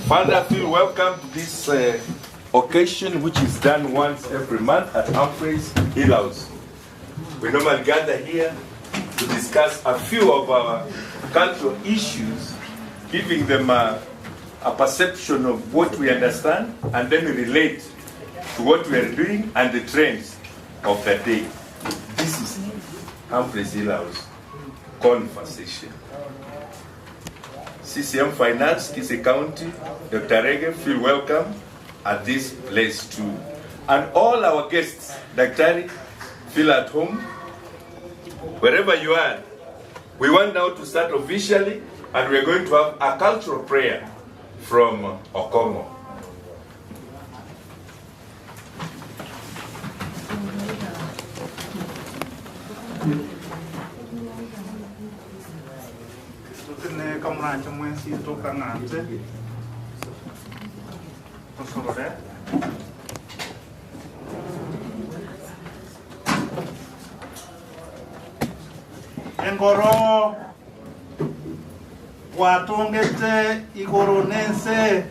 Father Phil, welcome to this occasion which is done once every month at Humphreys Hill House. We normally gather here to discuss a few of our cultural issues, giving them a perception of what we understand, and then we relate to what we are doing and the trends of the day. This is Humphreys Hill House Conversation. CCM Finance, Kisii County, Dr. Rege, feel welcome at this place too. And all our guests, Dr. feel at home, wherever you are. We want now to start officially, and we're going to have a cultural prayer from Okongo. engoro watongete igoronense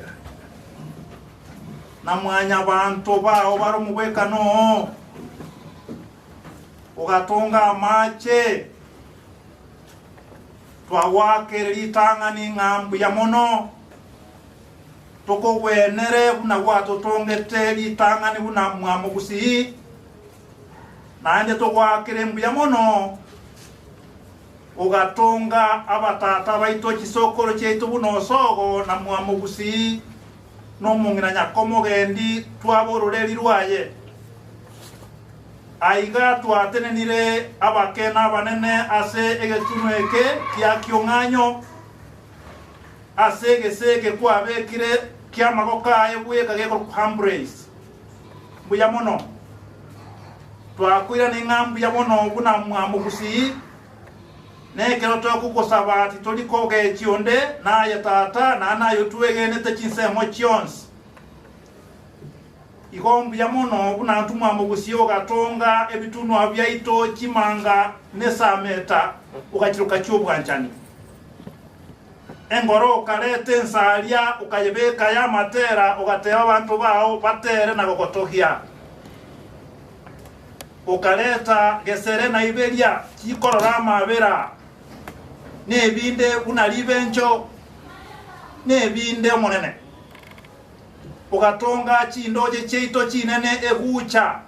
na mwanya bantu bao baro mubekano ugatunga amache twawakere litangani ng'ambu ya mono toko wenere buna watotongete litangani buna mwamugusi nande towakere mbu ya mono ugatunga abatata baito kisokoro chetu buno sogo na mwamugusi no mungina nyakomo gendi twabororeri rwaye aiga twatenenire abakena banene ase egetunweke kya kyonganyo ase geseke kwabekire kya magoka ebwe kageko hambrace buya mono twakwira n'ingambu ya mono buna mwamugusi nekero tokukosaba ati tolikoge ekionde naye tata nayo tuwegenete kinsemo kyonsi igombu ya mono buna ntumwa mugusi ogatonga ebitunwa byaito kimanga nesameta ukachiruka cyobwanchani engoro kalete nsalya ukayebeka ya matera ugateba abantu bao batere na gokotohia ukaleta gesere na iberia kikorora mabera nebinde unalibencho nebinde monene ugatonga chindoje cheito chinene egucha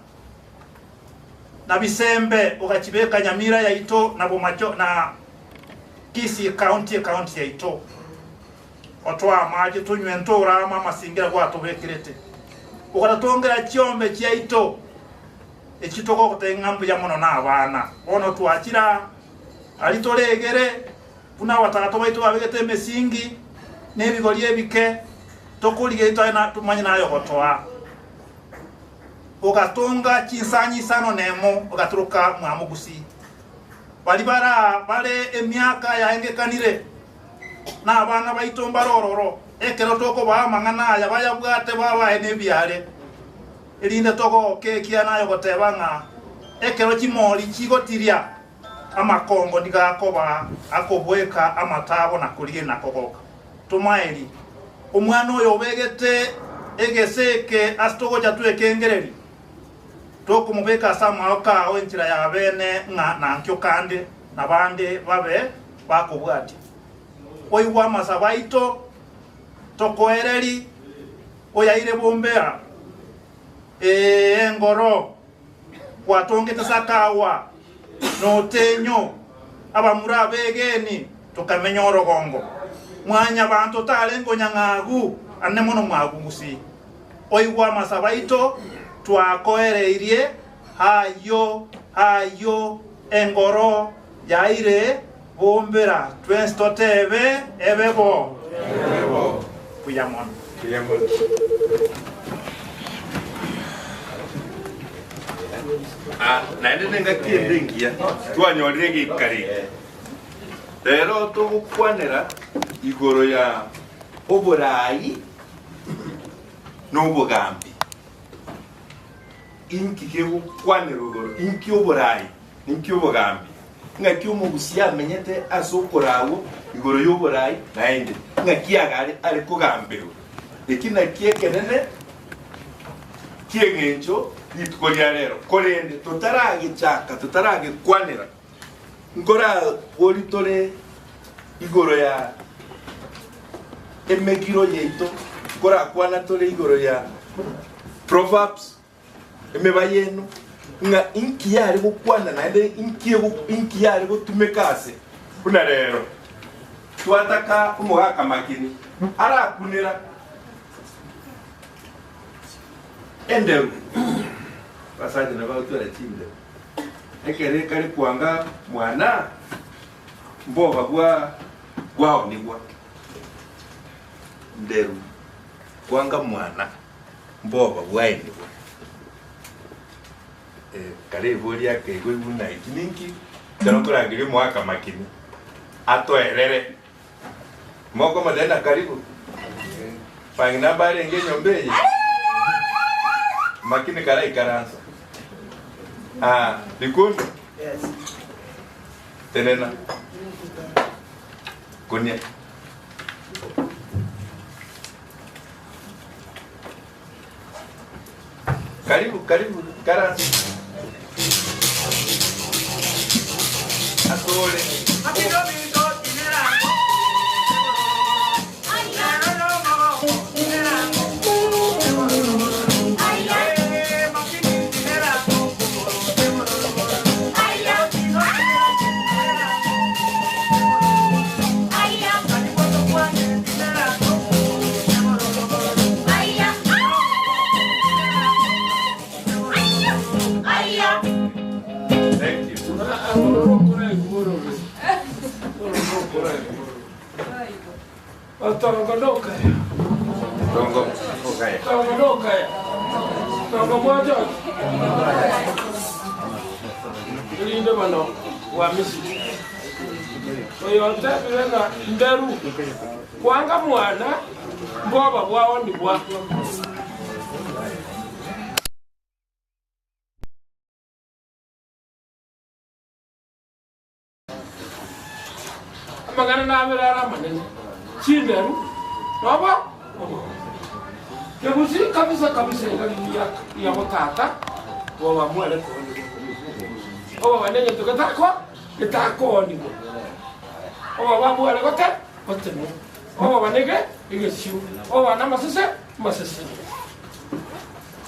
na bisembe ugachibeka Nyamira ya ito na Bomacho na Kisii county ya ito otwa maji tunywe ntora mama singira kwa tobekirete ugatongera chiombe chia ito ekitoko kutengambu ya mono na abana ono twachira alitolegere buna watagato baito babegete mesingi nebigori ebike tokulige ito na tumanye nayo gotoa ugatonga chinsanyi sano nemo ugaturuka mwamugusi balibara bale emyaka yaengekanire na abana baito mbarororo ekero toko ba mangana ya bayabwate baba enebyale elinde toko kekia nayo gotebanga ekero chimori chigotiria amakongo ndigakoba akobweka amatabo na kulige nakogoka tumaeli omwana oyo begete egeseke astogo jatwe kengereri toko mubeka samauka wenchira ya bene na nkyo kande na bande babe bakobwati oiwa masabaito toko ereri oyaire bombera engoro watongete sakawa no tenyo abamura begeni tukamenya orogongo mwanya bantu talengo nyangagu anemono mwagugusi oiwa masabaito twakoereirie hayo engoro yaire bombera twestotebe ebebo kuyamon naende nenga kiendengia twanyorire gikari rero tugukwanira igoro ya oborai n'obugambi inki kegukwanira igoro inki oborai inki obugambi ngaki omugusi amenyete asokorawo igoro y'oborai naende ngaki agari ari kugambirwa ekina kiekenene kiengencho nitukoria rero korende tutaragichaka tutaragikwanira ngora wolitore igoro ya emegiro yeito ngora kwana tore igoro ya Proverbs emebayeno nga inki yari gukwana naende inki yari gutumekase kuna rero twataka umuhaka makini arakunira endeu basaje na bautu ala chinde ekere kare kuanga mwana mboba gwa nigwa nderu kuanga mwana mboba gwa nigwa kare volia ke goibuna ikininki tarokora ngiri mwaka makini atoerere moko madena karibu pangina bare ngenyombe makini karai karansa. Likundo? Yes. Tenena. Kunia. Karibu, karibu, Karan. Asole. Tongodoka. Tongodoka. Tongodoka. Tongomoja. Linde bano wa misi. Oyo ntabirena nderu. Kwanga mwana mboba bwawo ni bwa. Magana na abirara manene. Chinderu. Baba. Kebusi kabisa kabisa ya motata. Wa mwele ko. Owa wanenye tukatako. Kitako ni. Owa mwele ko te. Otemo. Owa wanege igeshu. Owa na masese.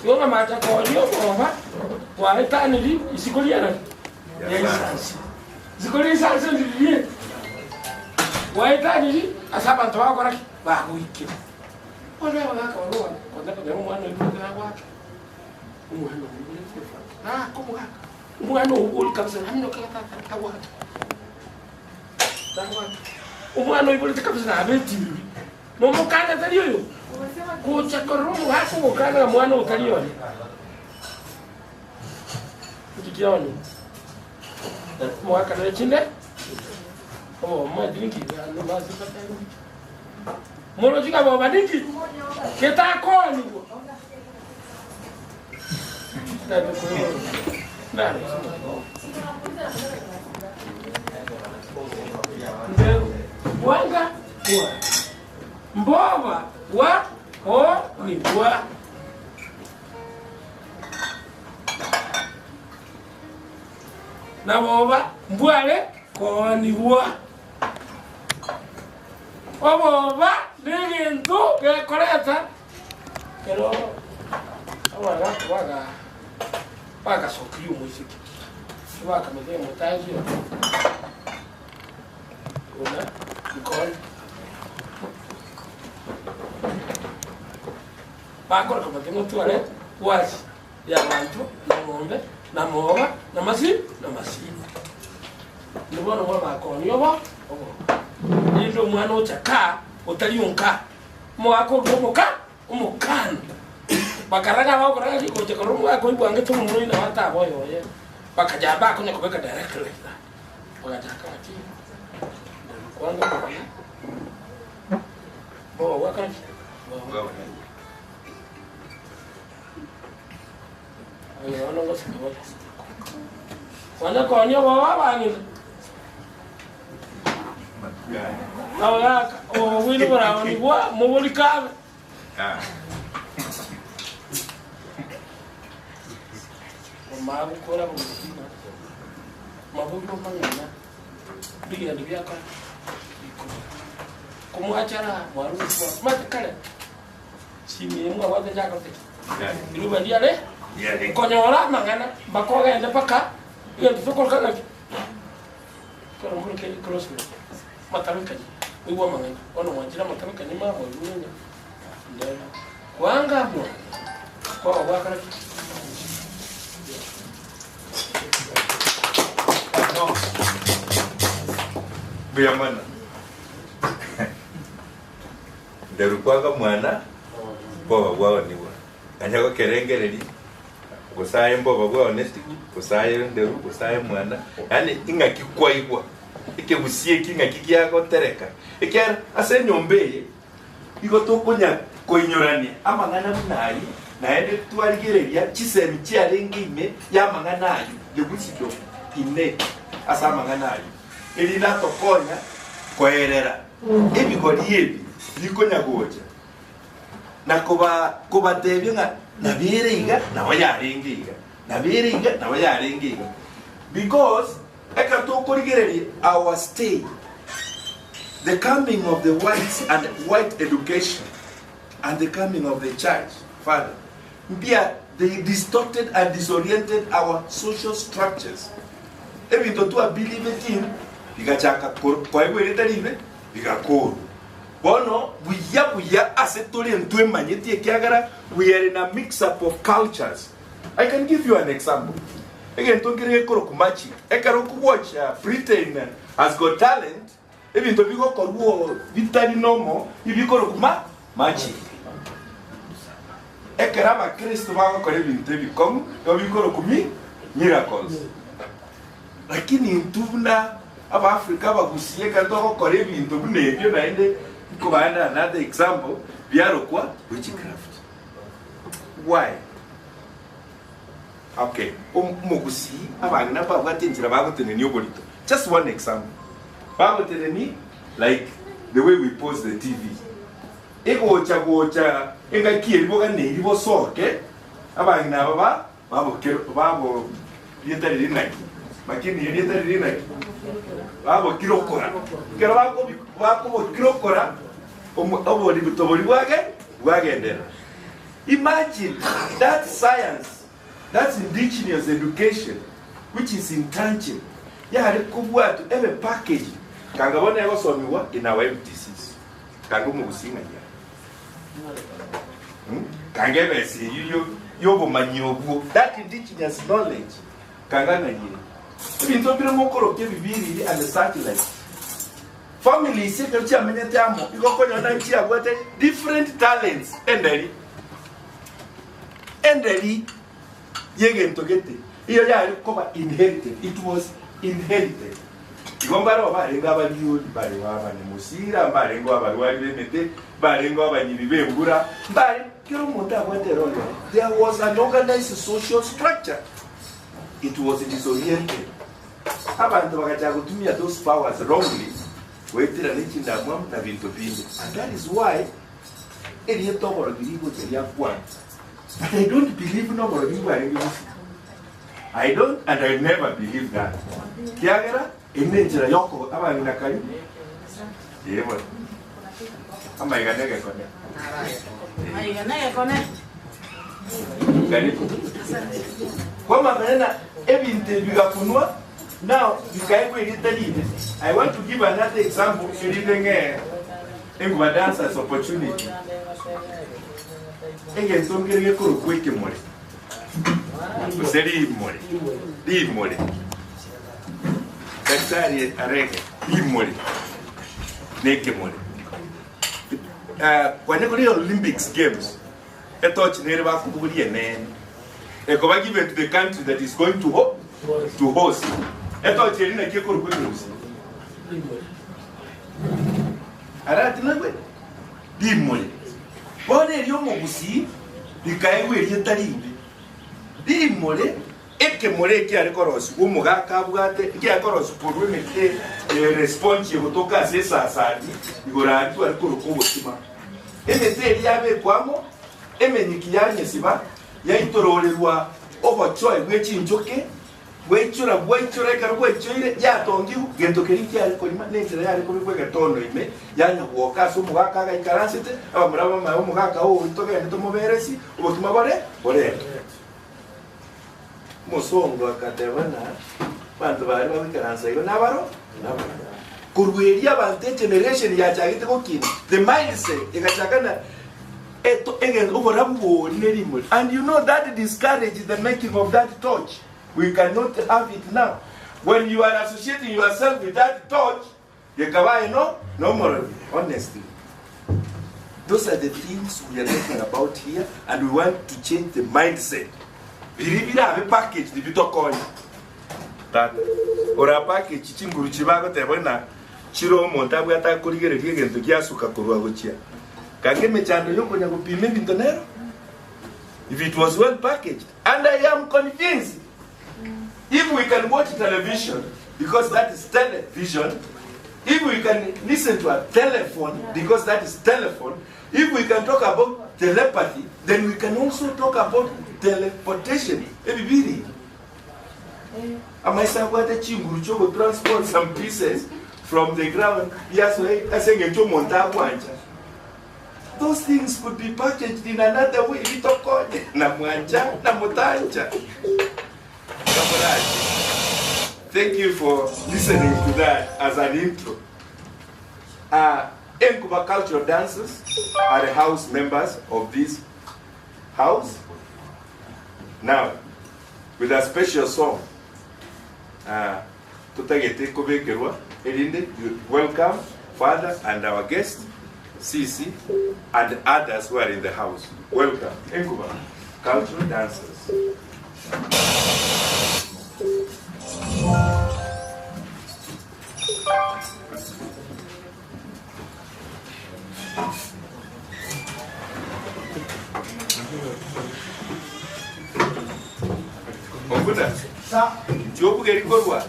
Yonga macha ko ni owa. Wa etanili isikoliana. Yes. Zikoli sanse ndiye. Waitani asaba wako raki ba wiki. Ole wala ka wala kwa ndio mwana yuko wake. Mwana yuko. Kumwa. Mwana yuko kabisa hamno kaka tawa. Mwana yuko kabisa abeti. Momo kana talio yo. Kucha korumu hapo kana mwana utalio. Kikioni. Mwaka na chinde. Oh, madingi na mazi patani. Molo jika baba madingi. Kita koni. Nani? Wanga wa. Mbova wa o ni wa. Na bova mbwale ko ni wa. Oboba n'ibintu bikoreta pero waga sokiyo muziki waga mede mutaji ona ikon bakora kama temo tuale wazi ya bantu na ngombe na moba na masi nibona mwa bakoni obo Ndio mwana ochaka otalionka mwako gomoka umukana bakaraga bako karaga kiko chakoro mwako ibwange tu muno ina wata boyo ye bakajaba ko nyako beka directly bakataka ati kwanga bo wakati ayo ono ngosibo wana ko nyo baba bani Awak, wili bara ni gua mau beli kab. Mau kora beli. Mau beli mana? Dia kan. Kamu acara baru buat mat kale. Sini mu awak jaga tu. Ini badia deh. Konyola mangana, bako ga enda paka. Ya tu kol kan lagi. Kalau mungkin kayak close matamika uwa mangana ono wanjira matamika ni mama yunye ndela wanga mo kwa wakara no biyamana deru kwaga mwana boba bwawe niwa anyako kerengereri gusaye mboba bwawe honesty gusaye nderu gusaye mwana yani ingakikwa igwa ike busie kinga kikiago tereka ikyara ase nyombeye iko tokonya koinyorania amangana munari naende twarigereria chisemi chiarenge ime ya mangana ayu yebusido ine asa mangana ayu elina tokonya koerera ebigori ebi bikonya gocha na kuba tebinga na biringa na wayaringiga na biringa na wayaringiga because eka to korigereri our stay the coming of the whites and white education and the coming of the church father mbia they distorted and disoriented our social structures ebintu tu believe in bigachaka kwa hivyo ile bigakuru bono buya asetoli ntwe manyeti ekiagara we are in a mix up of cultures. I can give you an example. Again, don't get ekoro kumachi ekaro kuwatch Britain has got talent ebintu bigo koruo vitali nomo ibikoro kuma machi ekeraba Kristo bako kore bintu bikomu yobikoro kumi miracles lakini ntubuna aba Africa bagusiye kandoko kore bintu bunebyo naende kubana another example biaro kwa witchcraft. Why? Okay, mugusi abana babatenjira bagoteneni obolito. Just one example. Bagoteneni like the way we pose the TV. Egocha gocha engakiye liboga ne libo soke abana babo yetari rinaki. Makini yetari rinaki. Babo kirokora. Kero bako kirokora oboli butoboli wagendera. Imagine that science, that's indigenous education, which is intangible. Yari kubwatu ebe package kangabona yagosomiwa in our MTCs. Kangumu gusinga ya. Kangebe si yobo manyobu. That indigenous knowledge kangana yiri. Ibintu bire mukoro ke bibiri and the satellite. Family secretary amenyete amo ikokonya na nchi agwate different talents endeli yege ntogete iyo yari koba inherited. It was inherited. Igombaro barenga abaliyo bari wabane musira barengo abarwari bemete barengo abanyibibembura bari kiro munda agwate role. There was an organized social structure. It was disoriented. Abantu bakaja kutumia those powers wrongly. Waitira n'ichinda mwa na bintu bindi. And that is why eliye tokoro girigo teria kwa. But I don't believe no more people are English. I don't and I never believe that. Kiagera inenjira yoko aba ninakari. Yebo. Ama iganege kone. Iganege kone. Garibu. Kwa maana ebinte bigafunwa. Now, I want to give another example in dancers opportunity. Again, don't get a quick money. Leave money. That's a reggae. Leave money. Make money. When you go to the Olympics Games, I thought you never have to be a man. They go given to the country that is going to host. I thought you didn't get good news. I don't know. Leave money. What are you see? The guy will get the lead. Leave money. Eke more kia rekoros. Umuga kabugate kia rekoros. Por women response you to ka sesa sadi. Igora tu alkoro kobo sima. Emete yabe kwamo. Nikianye siba. Ya itorolelwa obochoy wechi njoke. Wechura karwechire ya tongiu gento keriki ari kolima nenzira yari kubikwe gatondo ime yanya kuoka so mugaka ga ikaransite abamuraba ma mugaka o itoke nto muberesi ubutuma bore musongo akatebana bantu bari babikaransa iyo nabaro kurweria bante generation ya chagite kokini the mindset igachakana eto again overabo nerimo and you know that discourages the making of that torch. We cannot have it now. When you are associating yourself with that torch, you can no more honestly. Those are the things we are talking about here, and we want to change the mindset. Believe it, have a package, the Vito coin. That or a package, Chinguru Chivago Tevena, Chiro Montabuata Kurigere again to Giasuka Kuruaguchia. Can get me channel Yoko payment in the Nero? If it was well packaged, and I am convinced. If we can watch television because that is television. If we can listen to a telephone, because that is telephone. If we can talk about telepathy, then we can also talk about teleportation. Everybody. Am I transport some pieces from the ground? Yes, those things could be packaged in another way. Thank you for listening to that as an intro. Nkuba cultural dancers are the house members of this house. Now, with a special song, welcome Father and our guest, Sisi, and others who are in the house. Welcome, Nkuba cultural dancers. Obuda, jobu geri korwa.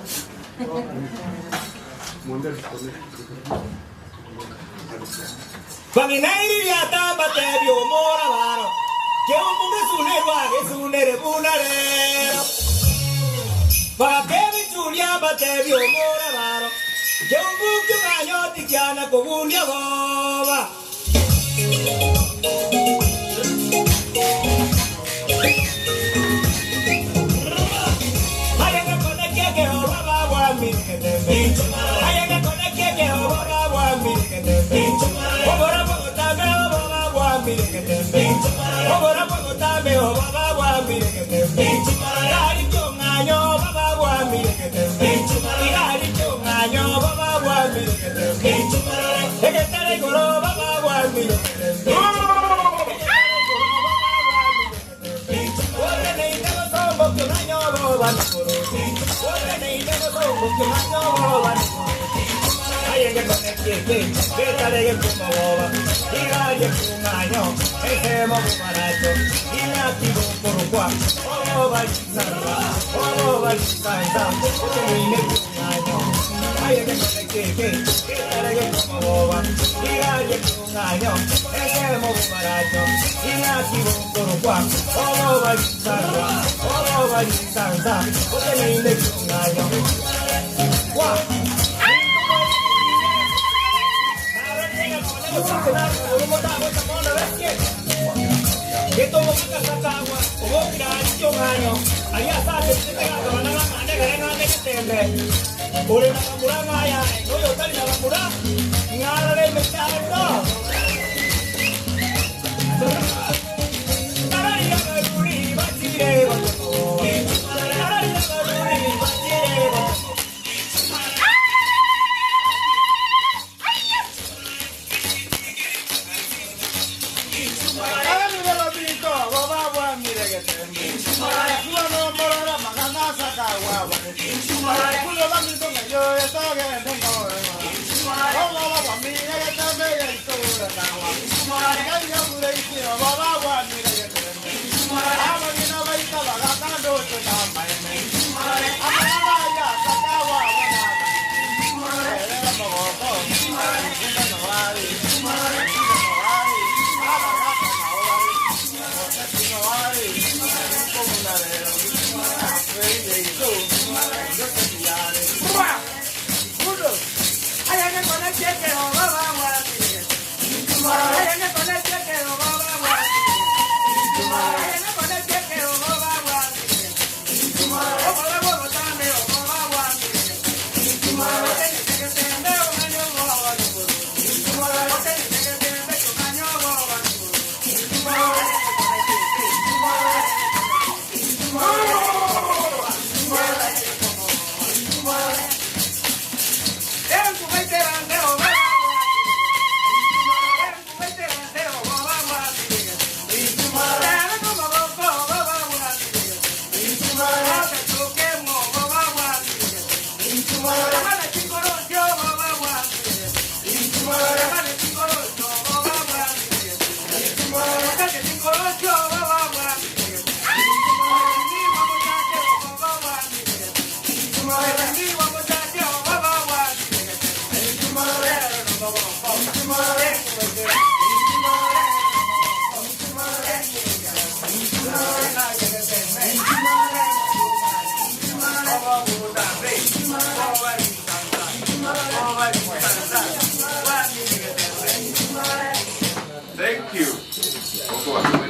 Panginairi ya tamba te bio mora varo, que un mundo sunere bunarero. Pa que mi Julia bate bio mora varo, que un buque maño tikiana con un boba.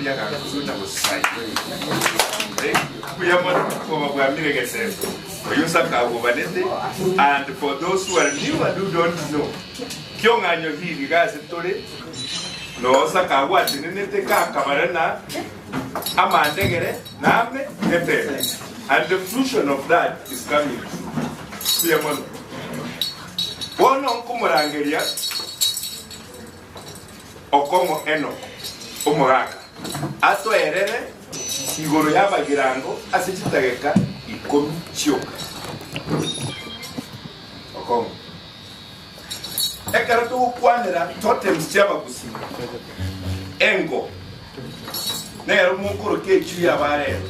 ya kakusuna kusai kuyamona kwa bwamire gesembo oyusa kawo banete. And for those who are new and who don't know, kyonganyo hili gase tole no saka wati nete ka kamarana amandegere name epele. And the fruition of that is coming. Kuyamona bono nkumurangeria okomo eno umuraka ato erere igoro yabagirango asichitageka ikomi chioka okomo ekara to kwanira totems chaba kusima engo nero mukuru ke chuya bare.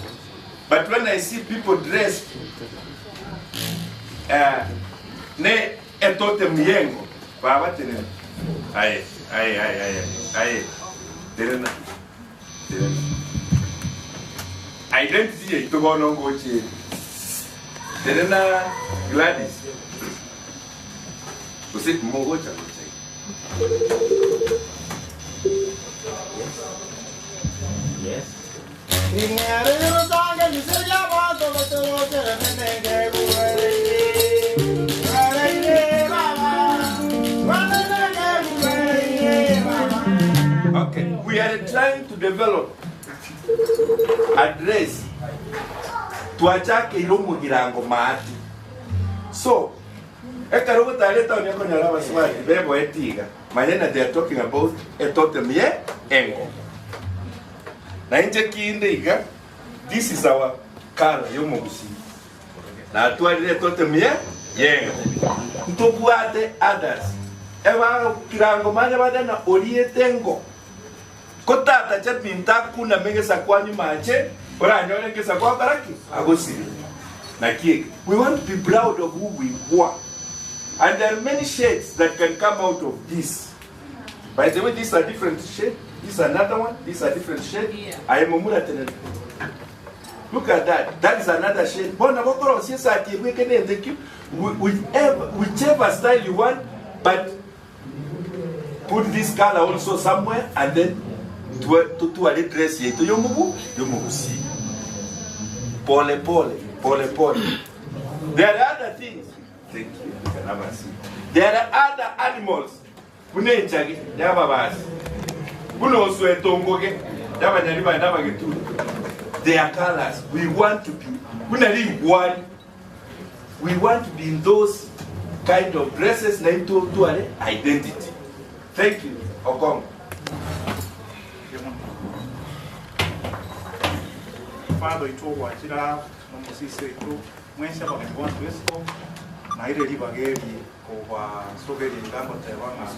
But when I see people dressed ne etotem yengo baba tene ai Terena. Identity to go on go to Terena Gladys. Was it Mogocha? Yes. Okay, we are trying to develop address tuachake ilomo girango maati. So, ekarogo taleta onyako nyalaba swali bebo etiga. Manena they are talking about etotem ye engo. Na inje kiinde iga, this is our color yomogusi. Na atuali etotem ye yengo. Ntobuate others. Ewa kirango manya badana orietengo. Kotata chat minta kuna mengesa kwanyu mache ora nyole ngesa kwa baraki agosiri na kiek. We want to be proud of who we were, and there are many shades that can come out of this. By the way, these are different shades. This is another one. These are different shades. Yeah. I am Mumura Tenel. Look at that. That is another shade. Whichever style you want, but put this color also somewhere, and then to a dress ye to yomugu si pole. There are other things. Thank you. There are other animals. Kune chagi yaba basi. Kuno swetongoge yaba nyaliba ndaba gitu. Their colors. We want to be. We want to be in those kind of dresses na to an identity. Thank you. Okong. Father ito wachira no musise ito mwensa ba ngwa twesko na ile libageri kwa sogeri ngambo tebanga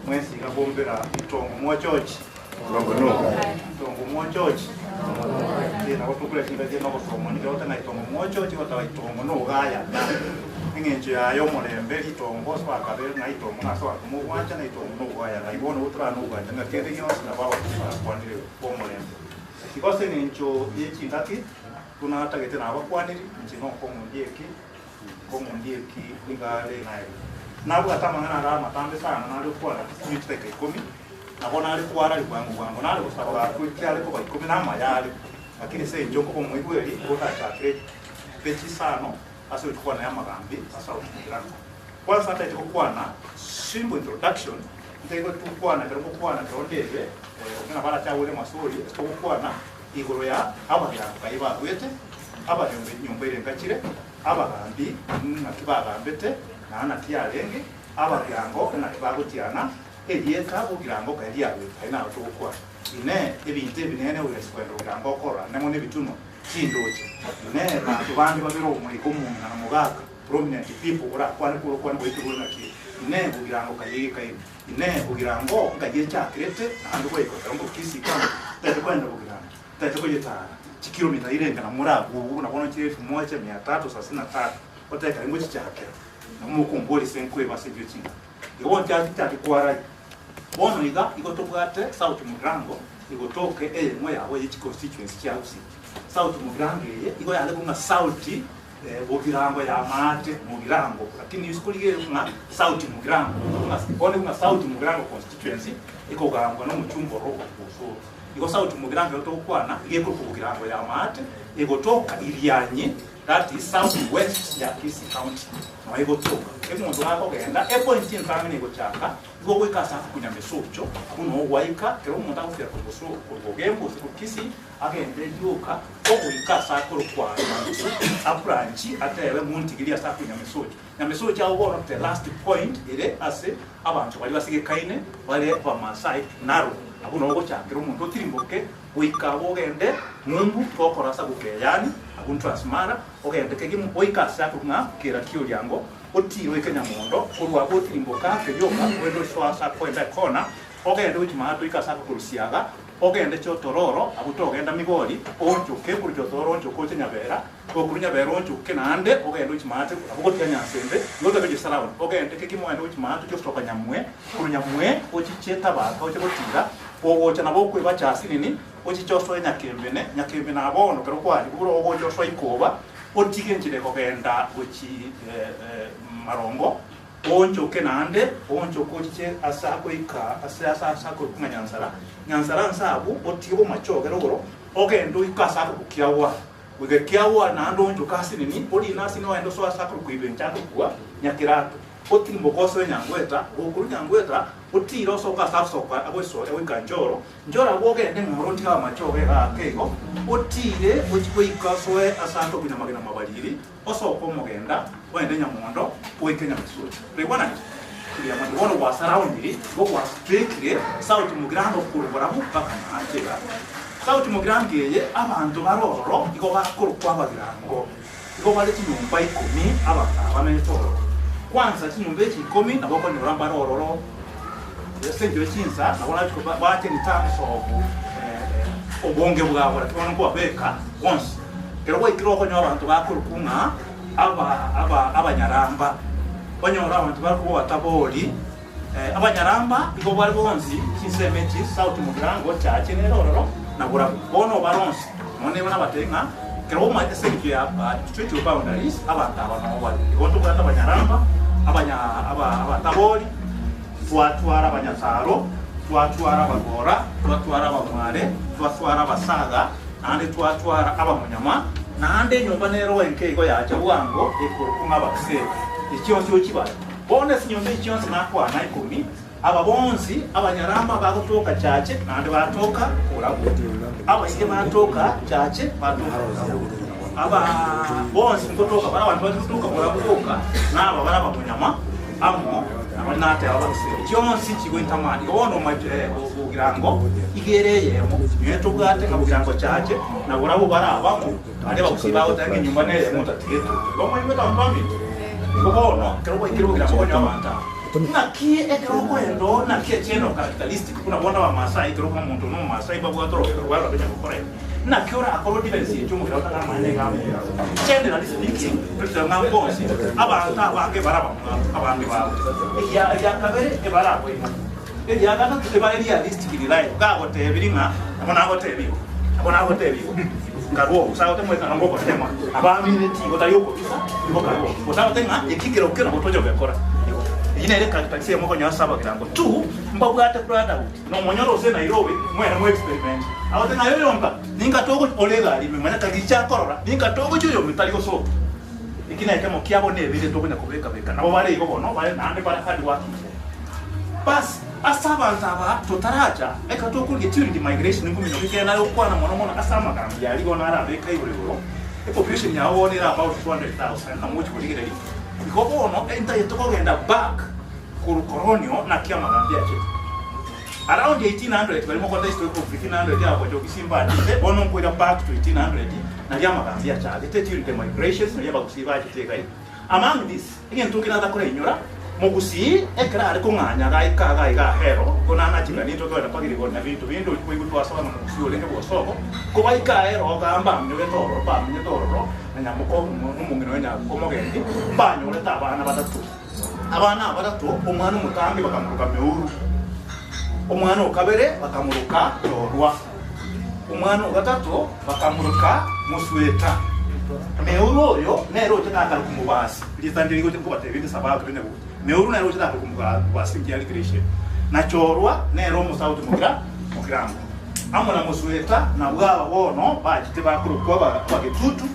mwensi gabombera itongo mwa George itongo mwa George na watu kule kinga je no kusoma ni gota na itongo mwa George wata itongo no gaya ngenje ayo mulembe itongo swa kabere na itongo na swa mu wacha na itongo no gaya na ibono utra no gaya na kende yo na bawa kwa ndire kwa mulembe kikose nincho yekindaki tunatagete nabakwaniri nchino komundieki ingale nayo nabwo atamangana ra matambe sana nari kwara kiteke 10 nabona ari kwara ari kwangu nari kusaba kukyale ko 10 namayali lakini se njoko ko mwigweli utachake pechi sano aso tukwana ya magambi asa ukigira kwa sasa tukwana simple introduction ndego tukwana pero ndebe okina bala cha ule masuri tukwana igoro ya abaya kaiba wete abaya nyumba ile ngachire abagambi nakibagambete na tiarenge abagango na kibagutiana elieka bugirango kali yawe kaina tukwa ine ebinte binene ule sikwendo bugirango kora nemone bituno kindoje ine na tubandi babiro umurikomu na mugaka prominent people ora kwani boituru na ki ine bugirango kayika ine bugirango ngaje chakrete na ndo kweko ngo kisika takwenda bugirango takwenda kilomita irenga na murabu unabona kirefu 1333 oteka ngo cyake numukumboli senkwe basebyo kinga iwo cyati kwara bono iga igotobwate South Mugirango igotoke mwe yawe y'iki constituency cyausi South Mugirango ye igo yale kuma South Mugirango ya mate Mugirango lakini yusukulige kuma South Mugirango kuna South Mugirango constituency iko gangwa no muchumbo roko kuso iko sauti mugirango yotokwana igeko kugirango ya mate igotoka ilianye that is southwest ya Kisii County no igotoka emuntu akogenda point intangane igochaka go wekasa kunyamesocho uno waika kero umuntu akufira kubuso kugembo ku Kisii agende yuka ogwikasa kurukwa abranchi atewe muntu gilia sa kunyamesocho nyamesocho awo the last point ile ase abantu bali basige kaine bale ba Masai naro abuno ogochakira umuntu otirimboke wikabo ogende mumbu tokorasa gukeyani abuntu asmara ogende kegimu oikasa kunga kera kiolyango otiro ikenyamondo kurwa otirimboka keyoka wendo swasa kwenda kona ogende uchimato ikasa kurusiaga ogende chotororo abuto ogenda migori onjuke kuri chotororo onjuko chenyabera okurunyabera onjuke nande ogende uchimate abugotia nyasembe yoto beje salawo ogende kegimu wendo uchimato chostoka nyamwe kurunyamwe ochicheta baka ochigotira ogocha nabo kwiba chasi nini ochichoso nyakembe na abono kero kwali buro ogochoso ikoba otike njire kogenda uchi marongo onjoke nande onjoko chiche asako ika asako kunyanzara nsabu otibo machogero goro ogendo ikasa kukiawa wegekiawa nando onjoka asinini oli nasi no endo so asako kuibencha kwa nyakirato otimbo koso nyangweta okuru nyangweta otiro soka sapsoka agweso ewikanjoro njora bogende muronti ka machoge ga kego otire ochikoikasoe asanto kunyamagena mabaliri osoko mogenda wende nyamondo oikenya misuti rebona kulia mwana wa surrounding go was strictly south mugrando kurubara bukaka atega south mugrando ye abantu baroro iko bakuru kwabagirango iko bale kinyumba 10 abaka bamenetoro kwanza kinyumba 10 naboko ni ramba rororo yesenjo chinsa nabona chiko bate ni terms of obonge bwabora tubona ko abeka once kero ko ikiro abantu bakuru kunga abanyaramba banyora abantu bariko bataboli abanyaramba iko bari bonzi kisemeti south mugirango chache nerororo nabura bono baronsi none bana batenga kero ma esenjo ya street boundaries abantu abano bali ikondo bata abanyaramba abataboli twatwara abanyazaro twatwara abagora twatwara abamware twatwara abasaga nande twatwara abamunyama nande nyumba nero wenkego yaje bwango ekurukunga bakse icyonsi ukibara bone sinyumba icyonsi nakwana 10 ababonzi abanyarama bagotoka cyace nande batoka urabu abasike batoka cyace batoka aba bonzi ngotoka bara abantu batoka urabuka naba bara bamunyama amo abanate abakse icyonsi kigwenta mali wono maje ugirango igereye mu yeto bwate ngabugirango cyace naburabu barabamo ande bakusibaho tange nyumba neze mutateto bamwe batampambi bono kero ikirubira ngo nyamanta naki ekero endo naki cheno characteristic kuna bona wa Masai kero kwa muntu no Masai babu atoro kero wala benya gukora naki ora akoro defense cyumu kero tanga mane ngamo generally speaking tutyo ngambonsi abantu abange baraba abandi babo ya kabere ebarabo ya gana tebali realistic life gago tebiringa abona gotebiwo ngabo usaote mweka ngoko tema abamine tigo tayoko bisa ngokabo usaote nga ikikero kera botojo bekora ine ile kakitaxia moko nyasaba kirango tu mbabwate brotherhood no monyoro se Nairobi mwena mu experiment awote na yoyo mba ninga togo olega ali mwana kagicha korora ninga togo joyo mitaliko so ikina kama kiabo ne bile togo nyakobeka beka nabo bale iko bono bale nande bale hard work bas asaba ntaba totaraja ekatoko ngeturing migration ngumi no kigenda yo kwana mono asama kambi ali gona arabe kai urego the population yawo ni about 200,000 na mucho kuligere iko bono enta yetoko genda back ku colonial na kia magambi ache around 1800 bali moko history of 1500 ya kwa Kisimba bono kwenda back to 1800 na ya magambi ache the during the migrations na yaba kusiba ache kai among this again tukina da kore nyora Mogusi ekra ko nganya ga hero kona na chikanito ko na pagiri ko na vinto ko igutu asaba no musi ole ko soko ko bai ka hero ga mba mnyo toro ba mnyo toro na nyamoko mumungino nya ko mogendi banyo le tabana badatu omwana mutambi bakamuruka meuru omwana okabere bakamuruka torwa omwana ogatatu bakamuruka musweta meuru yo nero chakata kumubasi litandiri ko kubate bindi sabato bine bu meuru nero chakata kumubasi basi kiali creation na chorwa nero musauti mugirango amuna musweta na bwaba bono bachite bakurukwa bagetutu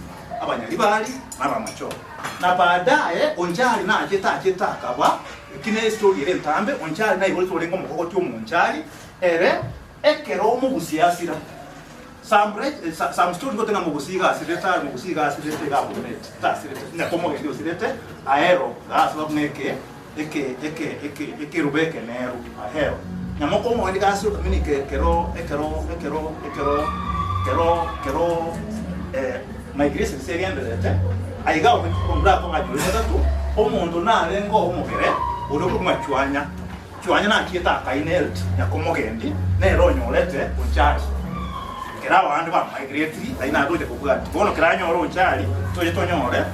abanyalibali n'abamacho na baadaye onjali na acheta akaba kine story ile ntambe onjali na ibole tolengo mukokoti omunjali ere ekero mu busiasira some story ngotenga mu busiga asireta gabunet tasireta na komo ndio sirete aero gasaba kuneke eke rubeke neru ahero nyamoko mo ndi gasu kamini kero migration seriendelete aigaho kumbra ko ngajuleta tu omuntu nalengo omugere uruko mwachwanya na kieta kainelt yakomogendi nero nyolete unchali kera abantu ba migratory aina doje kubwati bono kera nyoro unchali toje tonyore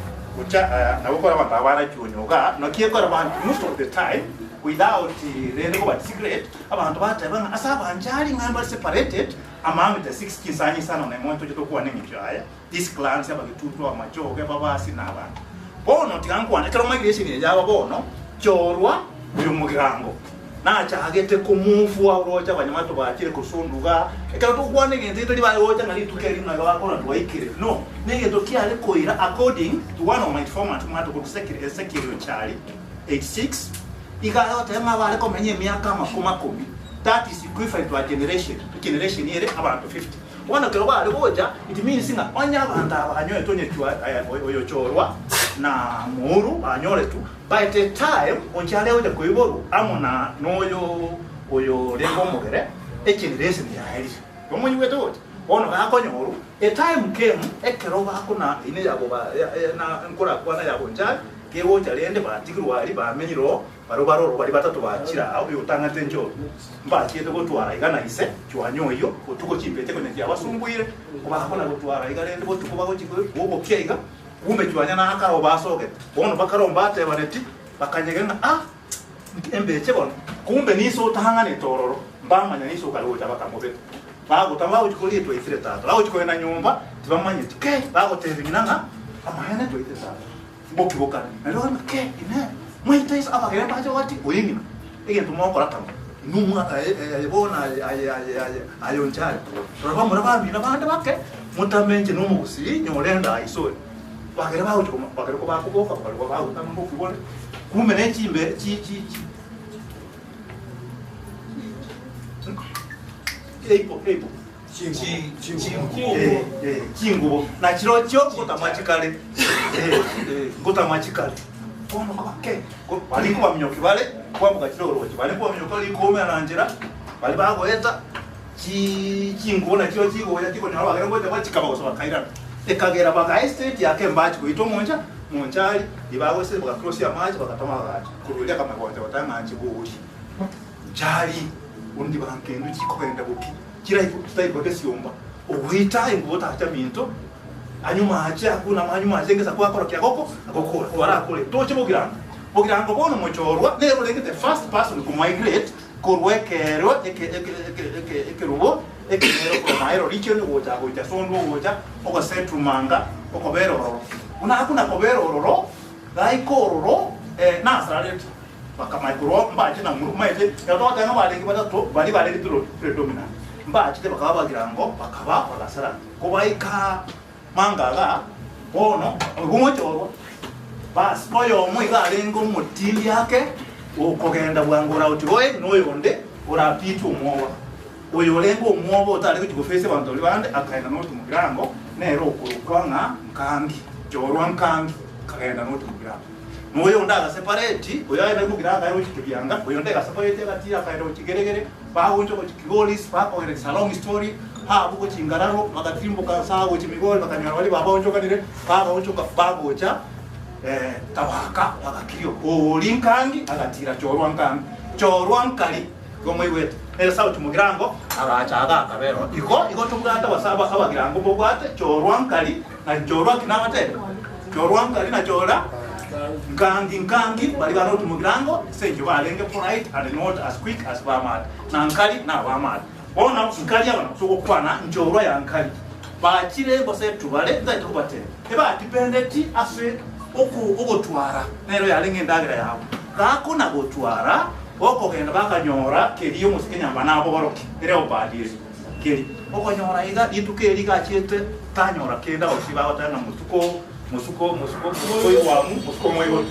ucha na gukora abantu abara cyonyoga no kiyekora abantu most of the time without rende ko secret abantu batabanga asaba anjali ngamba separated among the 6 kisanyi sana na monto je tokuwa nengi aya this clans abagetutu amachoge babasi n'abantu bono tigankwana kero migration yaba bono chorwa uyu mugirango na chagete kumufu wa rocha banyamato bakire kusunduga ekero tukwane ngenzito liba rocha ngali tukeri na bakora twaikire no nege tokia ale koira according to one of my format mato ku secretary chali 86 igayote mabale ko menye miaka makoma 10 that is equivalent to a generation here about 50 wana kero bale boja it means nga onya abantu abanyoye tonye twa oyo chorwa na muru anyole tu by the time onchale oja koiboru amona noyo oyo lengo mogere generation ya heli omonyi weto ono bakonyoru a time came ekero bakuna ine yabo na nkora kwana yabo njali kewo jalende batikirwa ali bamenyiro barobaro bari batatu bakira aho yotanga tenjo mbakiye to gutwara igana ise cywanyoyo utuko kimpete kone cyabasumbuire kubakona gutwara igarende bo tukuba go kiko wobo kyaiga umbe cyanya na akaro basoke bono bakaromba ate bareti bakanyegena embeche bono kumbe niso tahangane tororo mbamanya niso kaloja bakamobe bago tambaho chikoli to ifire tatu lawo chikoena nyumba tibamanye tike bago tevinanga amahene to ifire tatu boki bokana ero ke ine mwita is abagere baje wati oyingi ege tumokora tamu numwa bona ayonchale raba muraba mina bande bake mutamenje numugusi nyolenda aisore bagere bawo choma bagere ko bakuboka bagere bawo tambo kubone kumbe nechimbe chi eipo chingubo na chiro cyo kutamachikale kutamachikale ono kwake bali kuba mnyoki bale kwambuka chiro roje bali kuba mnyoki likome ananjira bali bagoeta chingubo na chiro chigo ya chiko nyaba bagere ngoja bachikaba ko bakaira ekagera baka estate yake mbachi kuito monjali ibago se baka cross ya maji bakatoma gacha kurulia kama kwa watanga anchi buushi jali undi bankendo chikoenda buki kira tutayiko kesiyomba uwita ingota acha minto anyuma acha kuna manyuma azengeza kwa akora kyakoko akokora warakole toche bogirango bono mochorwa nero lenge the first person to migrate korwekero ekerubo ekenero ko mairo region goja sondo goja oko central manga oko beroro una hakuna ko beroro laikororo nasaret bakamagro mbaje na murumaite yato tanga balengi batato bali balengi tro predominant mbaje bakaba bagirango bakaba bagasara kubaika mangaga bono gumochorwa bas oyo muiga lengo mutindi yake ukogenda bwangura uti boye noyonde urapitu umwoba oyo lengo umwoba utali kugufese bantu libande akaenda noti mugirango nero kurukwana nkangi jorwa nkangi kaenda noti mugirango noyo ndaga separate oyo ayenda mugiranga ayo kibyanga oyo ndaga separate gati akaenda ukigeregere bahunjo ko kigolis pako ere salon story ha buko chingararo magatimbo kasago chimigol bakanyara bali babonjo kanire babonjo bagocha tabaka bakakiyo olinkangi agatira chorwa nkali gomwe wete ele sawo tumugirango agachaga akabero iko tuganda basaba abagirango bogwate chorwa nkali na chorwa kinawate chorwa nkali na chora nkangi bali bano tumugirango senjo balenge polite and not as quick as bamat na nkali na bamat bona nkali abana soko kwana njorwa ya nkali bakire bose tubale ndate kubate eba dependenti afe oku twara nero yalinge ndagira yawo kakuna gotwara oko genda bakanyora keriyo musikenya bana abo baroki ere obadiri keri okonyora iga itukeri gachete tanyora kenda osiba otanga musuko oyo wamu musuko moyo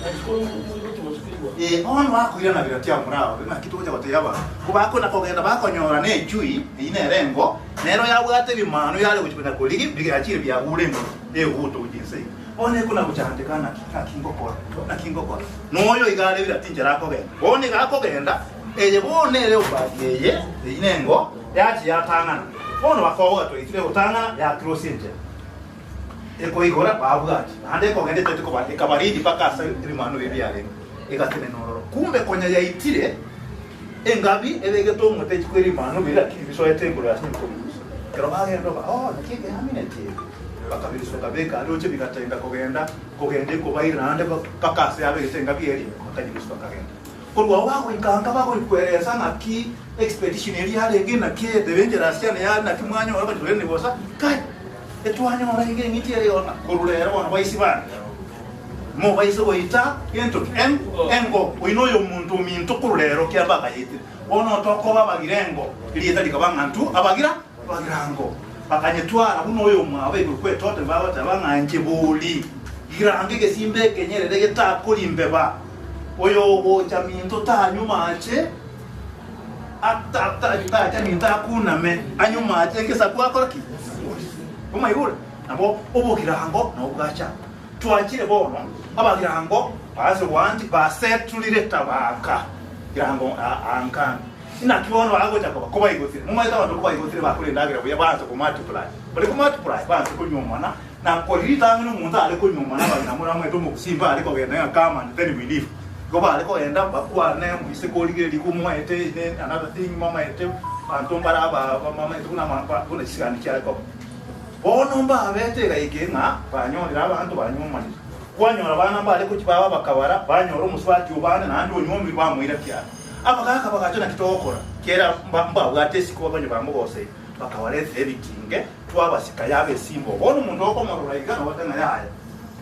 ono akwira na biratia murao na kitu kya bateyaba kubako na kogenda bakonyora ne chui ine rengo nero yabwate bimano yale kuchipenda koligi biga achire bya ulembo huto ujinse one kuna kuchandikana kingokora noyo igale biratinjera kogenda one gakogenda eye bone leo bageye inengo yachi yatangana ono bakoga to itire utangana ya crosinje eko igora babugati ande kogende tetiko bate kabaridi pakasa rimano bibyale egatene nororo kumbe konya ya itire engabi ebegeto mutechi kweri mano bila kibiso etengolo yasinkomusa kero bagendo ba nakige aminete bakabiso kabeka alioche bikatenga kogende kubairande pakasa yabegetenga bieri bakajibiso kagenda kulwa wako ikanga bako ikwereza naki expedition eri harenge naki devengerous yana ya naki mwanyo waba tulene bosa kai etwanyo mara inge ngiti eri ona kululera bona baisibana mo baiso boita yento engo uinoyo muntu minto kululero kyaba kayite ono toko babagirengo ilieta likabangantu abagirango bakanyetwara bunoyo mwabe kwetote baba tabanganje buli girange gesimbe kenyerere getakulimbe ba oyo bocha minto tanyuma ache ata minta kuna me anyuma ache ngesa kwa koraki kuma yule nabo obogirango no gacha twachire bono abagirango base wanti basetulire tabaka girango ankan ina kiwono agocha kuba igotire mumaita bantu kuba igotire bakule ndagira buya bantu ku multiply bali ku multiply bantu kunyuma na kolita ngino muntu ale kunyuma na bana muramwe to mukusimba ale ko genda kama and then believe goba ale ko enda bakwa ne muise koligire likumwa ete ne another thing mama ete antombara ba mama ete kuna mama kuna chisikani kyale ko bono mba abete gaigenga banyonira abantu banyuma kwanyora bana mba ale ko kibaba bakabara banyora muswati ubana nandi onyombi bamwira kya abakaka bakajona kitokora kera mba bwatesi ko banyo bamubose bakawareze ebikinge twabasika yabe simbo bono umuntu okomorora igana watanga yaya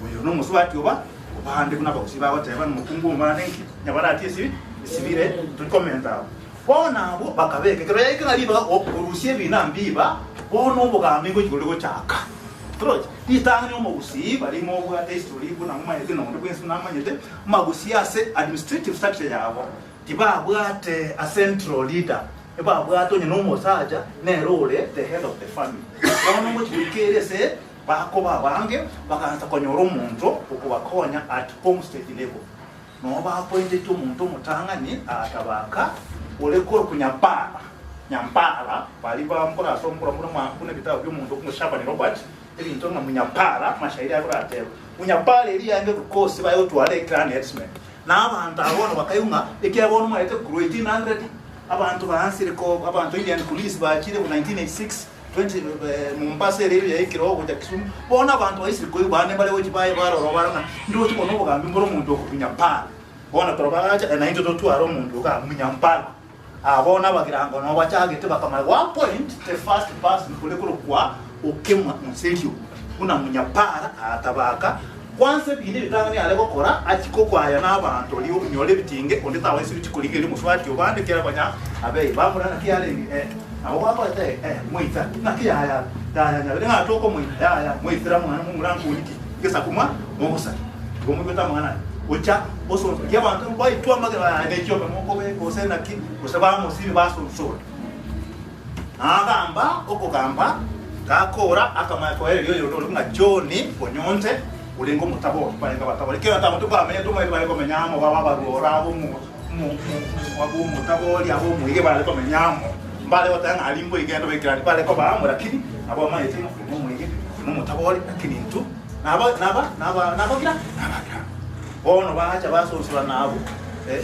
uyo no muswati uba ubande kuna bakusiba wateba mukungu manenki nyabarati sibire tulikomenta bona abo bakabeke kero yake biba orusie binambiba bono bogamingo kigolego chaka troje itangani mu gusiba limo bwa history kuna muma yete no ndo kwensu namanyete magusiase administrative structure yabo tiba bwate a central leader eba bwato nyino mosaja ne role the head of the family bono mu kigikere se bako babange bakanza konyora umuntu ukubakonya at homestead level no ba appointed to umuntu mutangani atabaka olekoro nyampara bali bamkora sombura kuna bitabo by'umuntu kumushaba ni Robert eli ntonga munyampara mashairi yako atero munyampara eli yange kukosi bayo twale clan herdsmen na abantu abona bakayunga ekiyabona mwete ku 1800 abantu bahansire ko abantu Indian police bakire mu 1986 20 Mombasa rero yakiro kujya Kisumu bona abantu bayisiriko bane bale wechi baye baroro barana ndo tikono bogambi mboro muntu okunyampara bona torobaga na into to aro muntu ka munyampara abona bagirango no bachagete bakamara 1 point the first person kulekuru kwa okemwa muselio una munyapara atabaka kwanse binde bitangani aleko kora akiko kwaya n'abantu liyo nyole bitinge onde tawe sibi kikuligere muswati obande kera banya abe bamura nakiyale abo bakote muita nakiyaya daya nyabere ngatoko muita ya muitira mwana mumurangu uniki gesa kuma mogosa gomugota mwana ocha oso yabantu boy twamagara nekyo bemokobe osena ki osabamo sibi baso nsoro agamba okugamba kakora akamayako yo nga Johni Onyonte ulingo mutabo balenga batabo lekera tamutu bamenya tuma ile baliko menyamo baba barora abo mu mutabo li abo mu ige baliko menyamo mbale watanga alimbo igendo bekirani pale ko bamu lakini abo amaye tino mu ige mu mutabo lakini ntu naba gira ono bacha basosura nabo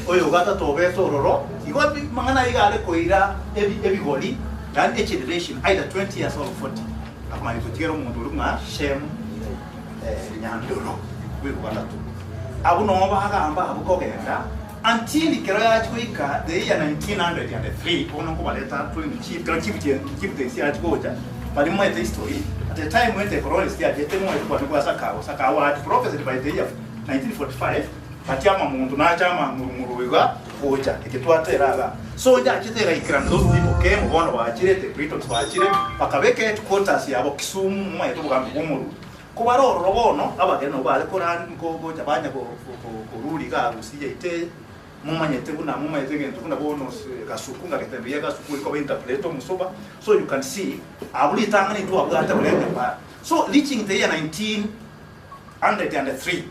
oyo gata tobeto roro igoti mangana igale koira ebigoli and each generation either 20 years or 40 akama ikutiro umuntu lunga shem nyandoro wikubata tu abu no bagamba abu kogenda until kero yachwika the year 1903 ono kubaleta to chief the yachgoja bali mo the history at the time when the colonists there get mo kwa sakawa at prophecy by the year 1945 atyama muntu nachama muruwiga oja ikitwateraga so nja kitera ikran those people came bona wachirete Britox wachire bakabeke headquarters yabo Kisumu mwe tubugambi kumuru kubaroro bono abageno bale korani ngo jabanya ko ruli ga usije ite mumanyete buna mumanyete ngento kuna bono kasukunga ketembia kasuku ko interpreto musoba so you can see abuli tangani tu abugata bulenge pa so reaching the year 1903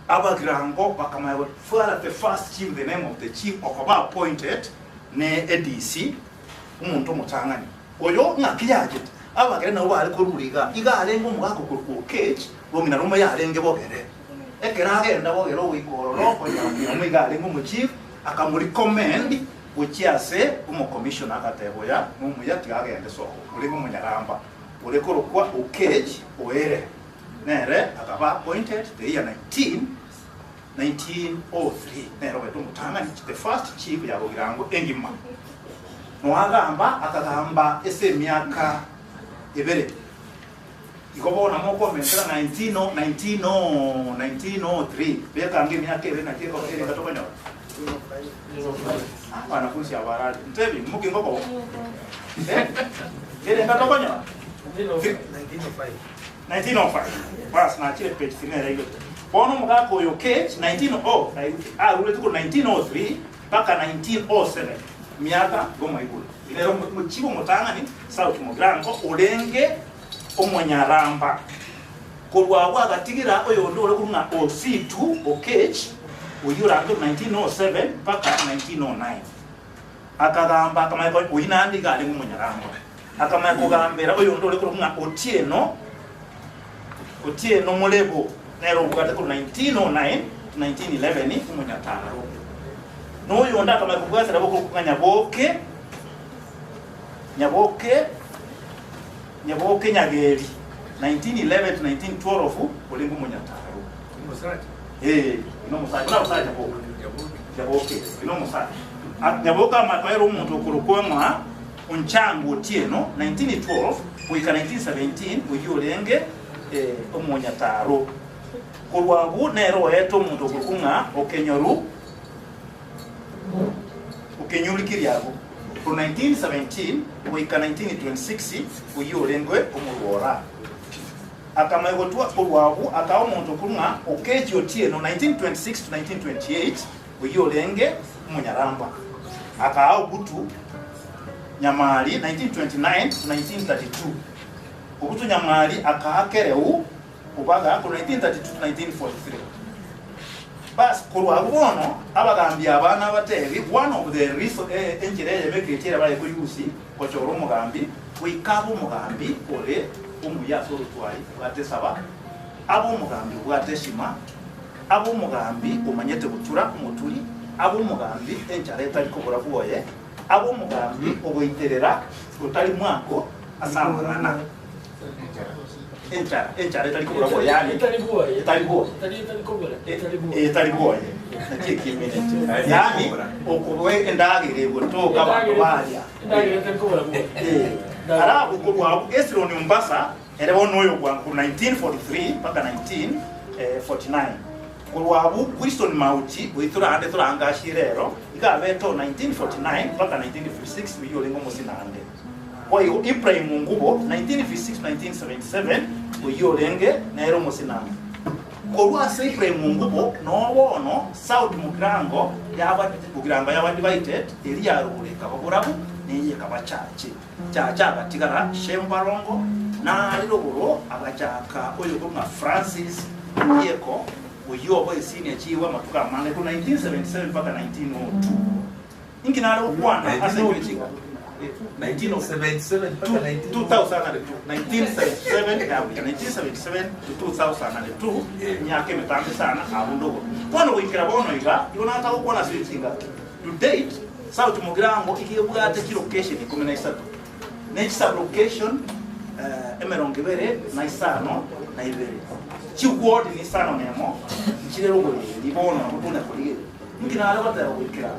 Abagirango Bakamayo for the first chief, the name of the chief of Aba appointed ne ADC umuntu mutangani oyo ngakiyaje abagere nabo bali kururiga iga alengo mwako ku cage bomina roma ya alenge bogere ekera agenda bogero wikororo ko ya mwiga alengo mu chief akamuri comment uchiase umu commissioner akateboya mumuya tigagende so uri mu nyaramba uri kurukwa u cage oere nere akaba appointed the year 1903 nero wetu mutangani the first chief ya Bogirango engima noagamba akagamba ese miaka ebere ikobona moko mentera 1903 beka ngi miaka ebere na kiko ere katoka nyo ana kusi abaradi ntebi muki ngoko ere katoka nyo 1905 bas na chile page finera hiyo bono mugako yo cage 1900 ule tuko 1903 mpaka 1907 miaka goma ikulu ilero muchibo mutangani South Mugirango ulenge omonyaramba kulwa agatigira oyo ndole kunga OC2 o cage uyura 1907 mpaka 1909 akagamba kama ko uyinandi gale omonyaramba akama kugambera oyo ndole kunga Otieno mulebo nero bugate ku 1909 1911 omonyataro no yonda kama kugasa rabo kunganya Nyaboke Nyageri 1911 to 1912 olingo monyataro ino musaji na musaji Nyaboke ino musaji Nyaboka matwairo umuntu kurukwema unchangu Otieno 1912 kuika 1917 uyolenge omonyataro kulwabu nero eto umuntu kukunga okenyoru ukenyulikiriago from 1917 kuika 1926 uyolengwe omurwora akamayogotwa kulwabu akawo umuntu kunga okeji Otieno 1926 to 1928 uyolenge omunyaramba akawo butu Nyamali 1929 to 1932 obutu Nyamali akakereu kubaga ku 1932 to 1943 bas kulwabu bono abagambi abana batebi one of the reason engineer yemeketera bali ku yusi ko choro mugambi kuikabu mugambi ole umuya solo twali batesaba abo mugambi bwateshima abo mugambi umanyete gutura kumuturi abo mugambi enchare tali kubura buoye abo mugambi oboiterera utali mwako asamana enchare tali kubura buoye yani tali buoye nakiki minute yani okubwe endagire gutoka abantu balya arabu kulwabu Esron Mombasa era bonoyo kwa 1943 mpaka 1949 kulwabu Wilson Mauti witura ande turanga shirero igabeto 1949 mpaka 1956 wiyolengo musinande kwa hiyo Ibrahim Ngubo 1956 1977 wiyolenge nero musinande kolwa Ibrahim Ngubo no South Mugirango yaba divided area rureka baburabu niye kabachache chacha batigara Shembarongo na liroboro abachaka oyo kuma Francis Yeko uyobo senior chiwa matuka mane ku 1977 mpaka 1902 inginalo kwana asenyo chiwa 1977 mpaka 1977 to 2002 nyake metambe sana abundogo kono wikira bono iga yonata ukona switchinga to date South Mugirango ikibwate ki location 13 next sub location emerongibere na isano na ibere chi ward ni sano nemo chirero go libono kutuna kulige nginalo bata wikira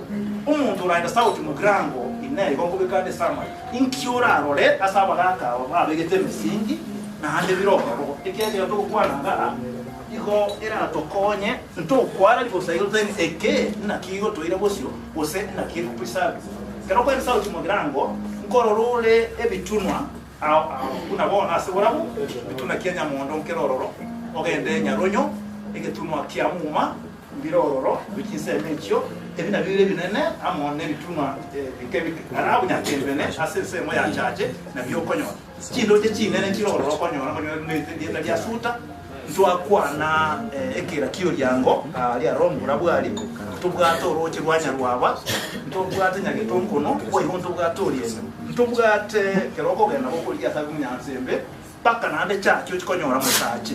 umuntu raida South Mugirango inere kongo bekade sama inkiora role asaba gaka babegete misingi na hande biroko ikiyaje to kwana ngara iko era tokonye nto kwara liko sayo then eke na kigo toira bosio ose na kigo preserve kero kwa sauti mogirango nkororole ebitunwa kuna bona aseburabu bituna Kenya mondo nkerororo ogende nyaronyo egetunwa kia muma birororo bikisemekyo ebina bibire binene amone bitunwa bikebi arabu nyakembene asese mo ya chache na byokonyo chindo je chinene kirororo konyo ne ya suta ntwakwana ekera kiyo lyango lya rongura bwali tubwato roche rwanya rwaba ntubwate nyagetonkono oyo ntubwato lyene ntubwate keroko gena bokulya sagunyansembe paka nande chakyo chikonyora musache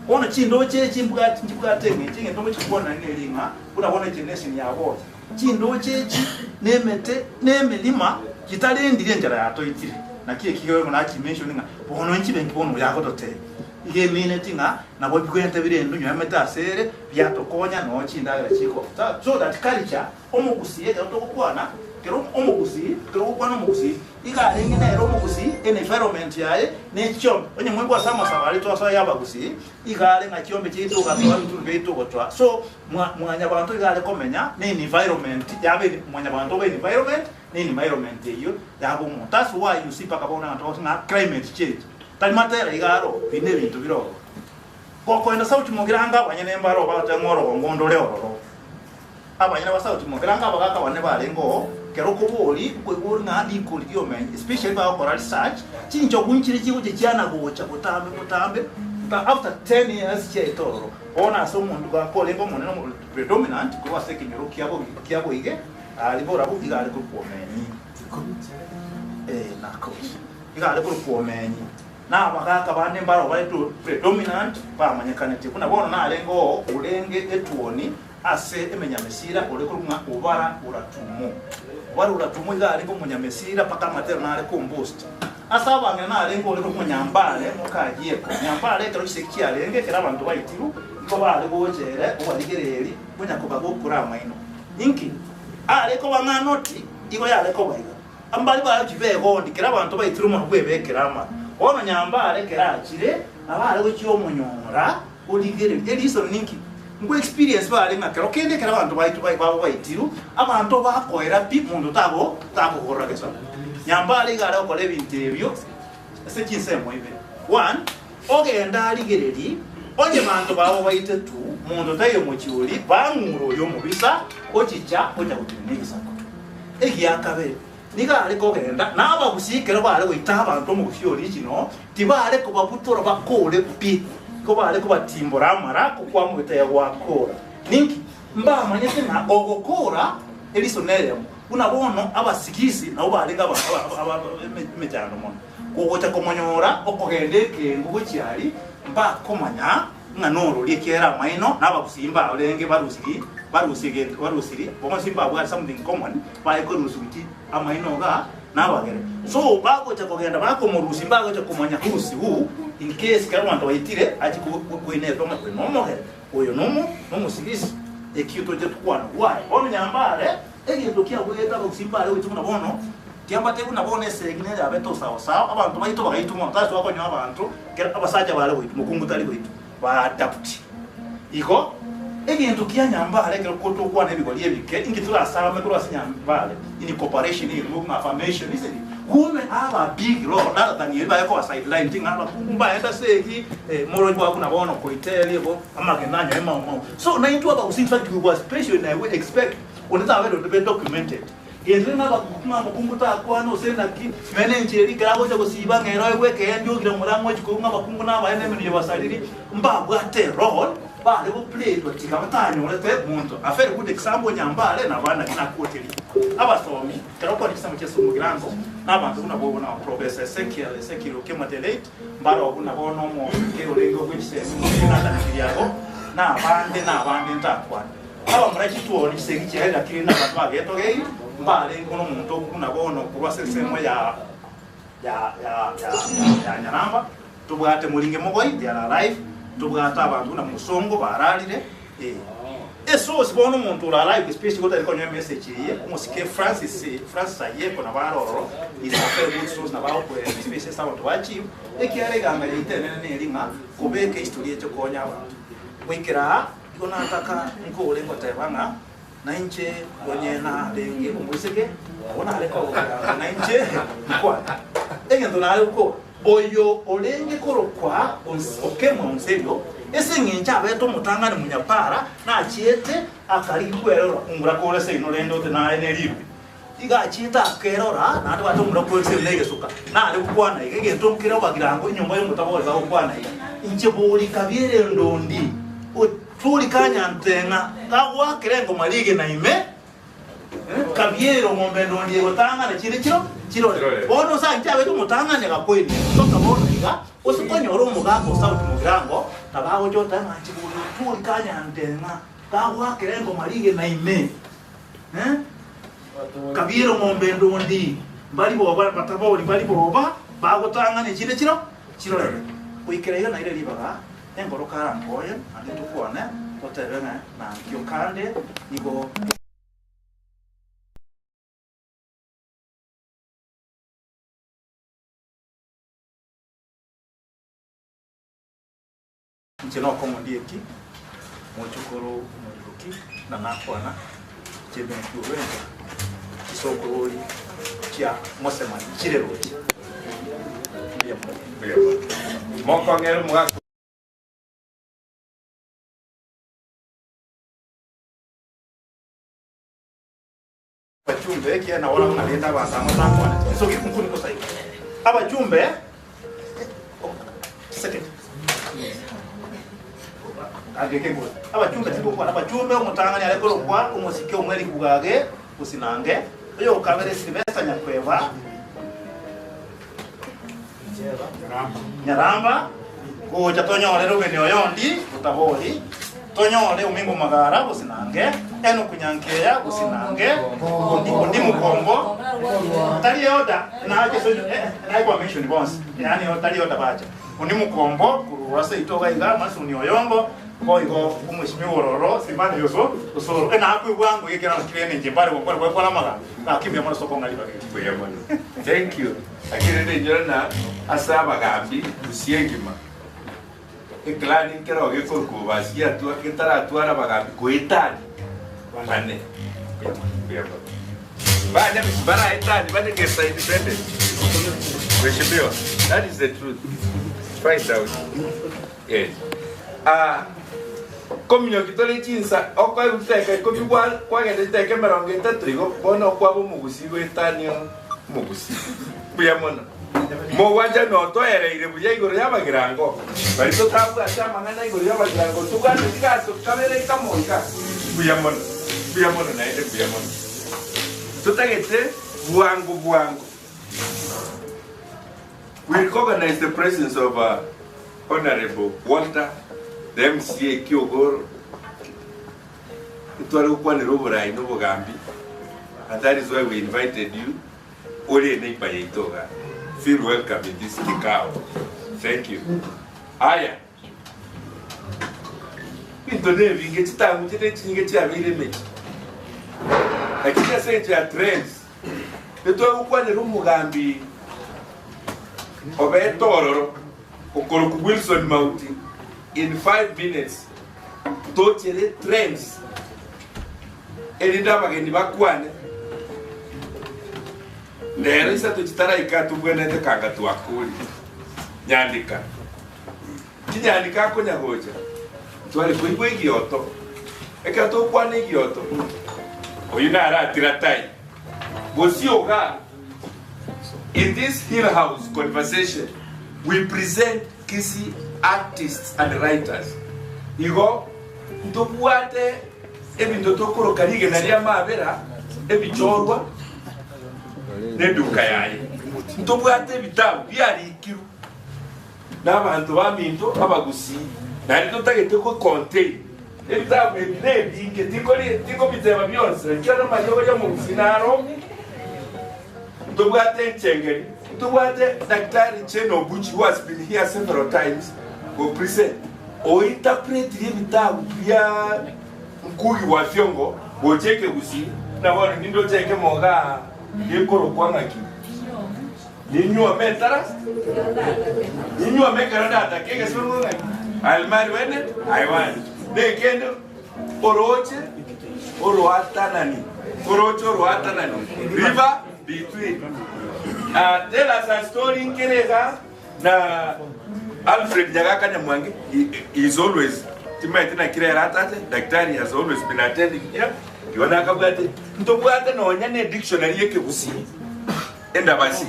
ona chindo che chimbwate nginge ndomwe chikona nelinga unabona generation yabo chindo che nemete nemelima kitalendire njara yato itire nakiye kiyo na kimentioninga bono nchibe nkibono yako tote ige minetinga nabo bikwente birendo nyameta sere byatokonya no chindagira chiko so that culture omugusiye tokukwana kero omugusi kero kwana omugusi iga rengi na omugusi en environment yae necho onye mwengu asama sabali to asa yabagusi iga renga chiombe chito gatwa bitu beto gotwa so mwanya bantu iga le komenya ne environment yabe mwanya bantu be environment ne environment yeyo yabo mu that's why you see pakabona nto na climate change talimatera igaro bine bintu biro koko enda sauti mogiranga abanyene mbaro batangoro ngondo leoro abanyene ba sauti mogiranga bagaka bane balengo kero kuboli kwegori na adi kulio men especially ba okora research chinjo kunchiri chigo chiana gocha kutambe but after 10 years che toro ona so mundu ba kolengo moneno predominant kwa sekinyoro kiabo ige alibora bukiga ali kupomenyi nako iga ali kupomenyi na bagaka bane mbaro bali to predominant ba manyakanete kuna bona na alengo ulenge etuoni ase emenyamesira olekurumwa ubara uratumu wari uratumu iga alengo munyamesira paka matero na ale compost asa bangena na alengo olekurumwa nyambale mukagiye nyambale kero kiseki alenge kera abantu bayitiru ko bale bojere obaligereri bunya ko bagokura maino ninki aleko banganoti igo yaleko bayiga ambali ba jibego ndikira abantu bayitiru mu kwebekera ama ono nyambale kerachire abale gochyo munyora oligere eliso ninki ngo experience bale ngakero kende kera abantu bayitiru abantu bakoera pi mundu tabo gorra kesa nyambale gala okole bintu ebyo ese kinsemo ibe one ogenda aligereri onye bantu bawo bayite tu mundu tayo muchiuli banguro yo mubisa ochicha oja kutinisa egiyakabe niga ariko genda naba gusikero bale goita abantu mu fyori kino tibale ko babutora bakole pi ko bale ko batimbora amara ko kwa mwita ya wakora ninki mba manyese na ogokora elisonelemo unabono abasikisi na bale ngaba mejano mono gogocha komonyora okogende kengo cyari mba komanya nganoro likera maino naba kusimba olenge barusiri bomo simba bwa something common ba ko rusuti amaino ga nabagere so bagocha kogenda bako mu rusimba bagocha kumanya kusi hu in case kama ndo yitire ati kuine to ma nomo he oyo nomo sigisi ekito je tukwana why ono nyambare egendo kia bweta kusimba le witumuna bono tiamba te una bone segne ya beto sawa abantu bayito bagayituma tazo wako nyo abantu abasaja bale witu mukungutali witu ba adapt iko egento kia nyambare kero koto kwa nebigoli ebike ingitura sawa mekuru asinyambare in cooperation in movement affirmation is it kume aba big role rather than yeba yako sideline thing aba kumba enda seki moro kwa kuna bono koiteli bo amagenanya ema so na into aba usinfa kwa special na we expect unataka wewe to be documentedGendrina bakuma mukunguta kwano sena ki menenjeri gabo cyo gusiba ngero weke ndio gira murango chikunga bakungu na ba ene mini basaliri mbabwa te role ba le play to tikabatanyo lete muntu afere good example nyambale na bana kina koteli abasomi karoko nikisamo cyeso mugirango nabantu kuna bobo na professor Ezekiel Kematele mbaro kuna bono mo kero lengo kwise na tanakiriago na bande ntakwana aba murachi tuoni segi cyera kirina abantu bageto gei mbale ngono muntu kuna bono kuba sesemo ya nyanamba tubwate mulinge mogoi ya live tubwata abantu na musongo baralire eso sibono muntu la live especially gota liko nyo message ye umusike Francis aye kona baroro isafe good source na bao kwa especially sawa tuachi ekiare ganga yitene ne linga kubeke historia cyo konya abantu wikira gona taka nko lengo tebanga na inche gonye na lengi musike ona leko na inche kwa engendo na leko oyo olenge korokwa okemo nserio ese ngincha beto mutangane munyapara na chiete akari kwerora ungura kore se ino lendo te na eneribi iga chita kerora na ndo atumura kwese lege suka na ale kwana ige ntomkira bagirango nyumba yo mutabole ba kwana inche boli kabiere ndondi tuli kanya ntenga kagwa kirengo malige na ime kabiero ngombe ndondi gotanga na chiri chiro bono sa nchabe tu mutanga ne gakwini toka bono iga usikonyo romo gako sauti mugirango tabago jota manchi bulu tuli kanya ntenga kagwa kirengo malige na ime kabiero ngombe ndondi bali boba bataboli bali boba bagotanga ne chiro uikira na ile libaga engoro karangoye ande tukone totebene na kyokande nigo nchino komondieki mochukuru moruki na nakwana chebe kuwenga kisokoroli kia mosema chirero moko ngero mwa bachumbe kia na wala mnaleta basama sana so kikunkuni ko sai abachumbe second ageke ngo abachumbe tipo kwa abachumbe umutangani alekoro kwa umusikio mweli kugage usinange yo kamera silvestra nyakweva Nyaramba kuja tonyole rubeni oyondi utaboli tonyole umingo magara usinange eno kunyankeya usinange ndi mukombo tali oda na aje so na kwa mention bonds yani tali oda baje undi mukombo kurwasa itoga inga masu ni oyongo ko igo umwishimi wororo simani yoso usoro ena hapo wangu yeke na kirene njembare kwa na maga na kimya mwana soko ngali bage thank you akirende njona asaba gambi usiengima eklani kero ge korko basia tu akitara tu ara bagambi koitani bane bane bara etani bane get independent weshibio that is the truth find out yes komyo kitole chinsa okwa uteka ko bigwa kwa gende teke merongo itatu igo bono kwa bo mugusigo etani mugusi buyamona mo wanja no to ereire buya igoro yabagirango bari to tabu ashama ngana igoro yabagirango tukande tikaso kamere kamonka buyamona na ende buyamona tutagete buango we recognize the presence of Honorable Walter the MCA Kyogoro itwale kwa ni roborai no bogambi and that is why we invited you ore neighbor yitoga feel welcome in this kikao thank you aya intone vinge chitangu chete chinge chavile mechi akija sente ya trends itwale kwa ni romugambi obetororo okoro ku Wilson Mauti in 5 minutes tochere trends elindaba gendi bakwane lero isa tuchitara ikatu bwenete kanga tuakuli nyandika kinyandika ko nyagoja twali kwigwe gioto ekato kwane gioto oyina ara tiratai bosioga in this Hill House conversation we present Kisii artists and writers igo ntobuate ebintu tokoro karige na ya mabera ebichorwa neduka yaye ntobuate bitabu byari ikiru n'abantu baminto abagusi nari tutagete ko contain ebitabu ebinebi tiko biteba byonse cyane mayobo yo mu finaro ntobuate nchengeri ntobuate Daktari Cheno Buchi who has been here several times go present o interpret ebitabu bya Nkugi wa Fiongo bocheke gusi na wale nindo cheke moga yekoro kwangaki ninywa mentara ninywa mekarada atakeke sunu na almari wene I want nekendo oroche oroatanani river between. Tell us a story in Kerega na Alfred Nyagaka Nyamwangi is always Timatina Kireratate, Daktari has always been attending here. Yona kabwate ntobwate no nyane dictionary yeke busi endabasi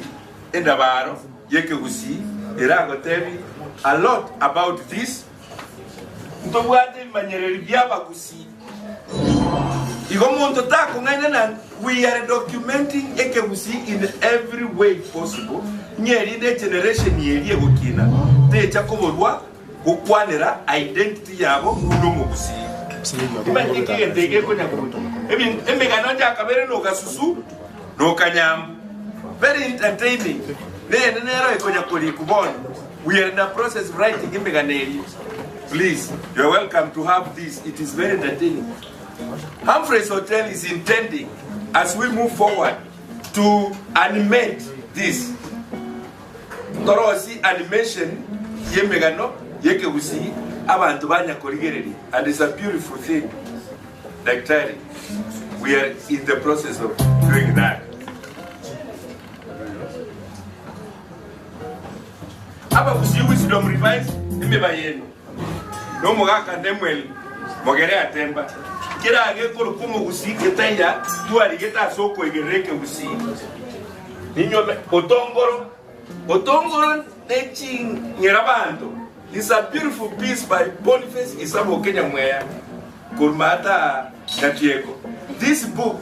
endabaro yeke busi irago tell a lot about this. Ntobwate manyereri byaba gusi igomonto tako ngaina. We are documenting Ekebusi in every way possible. Nyeri de generation yeri egukina te chakoborwa gukwanira identity yabo no Busi. Imanye kigende ko nyakuruto emigano nja kabere no gasusu no kanyam. Very entertaining. Nero ikonya kuli kubon. We are in the process of writing imiganeri. Please, you are welcome to have this. It is very entertaining. Humphreys Hotel is intending, as we move forward, to animate this. Torosi animation yemegano yekebusi abantu banya koligereri, and it's a beautiful thing. Daktari, we are in the process of doing that. Aba busi wisdom revise imeba yenu. No mogaka ndemwel mogere atemba. Kira agekolo kumo busi ketanya tuari geta soko egereke busi. Ninyo otongoro nechi nyerabando. It's a beautiful piece by Boniface Isamo Kenya Mwea Kurmata Natiego. This book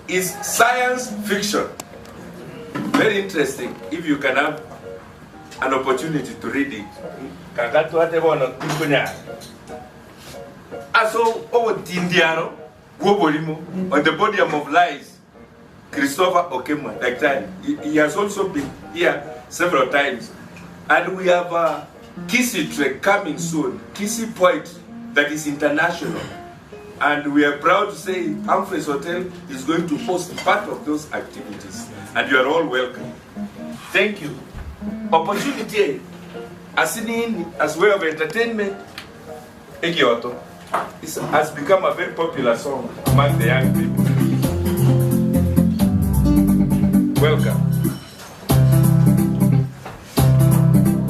is science fiction. Very interesting if you can have an opportunity to read it. Kakatu atebono kunya. Aso owo tindiaro gobolimo on the podium of lies. Christopher Okemwa, Daktari. He has also been here several times. And we have Kisi Trek coming soon. Kisi Poetry that is international. And we are proud to say Humphreys Hotel is going to host part of those activities. And you are all welcome. Thank you. Opportunity as way of entertainment, Egioto has become a very popular song among the young people. Welcome.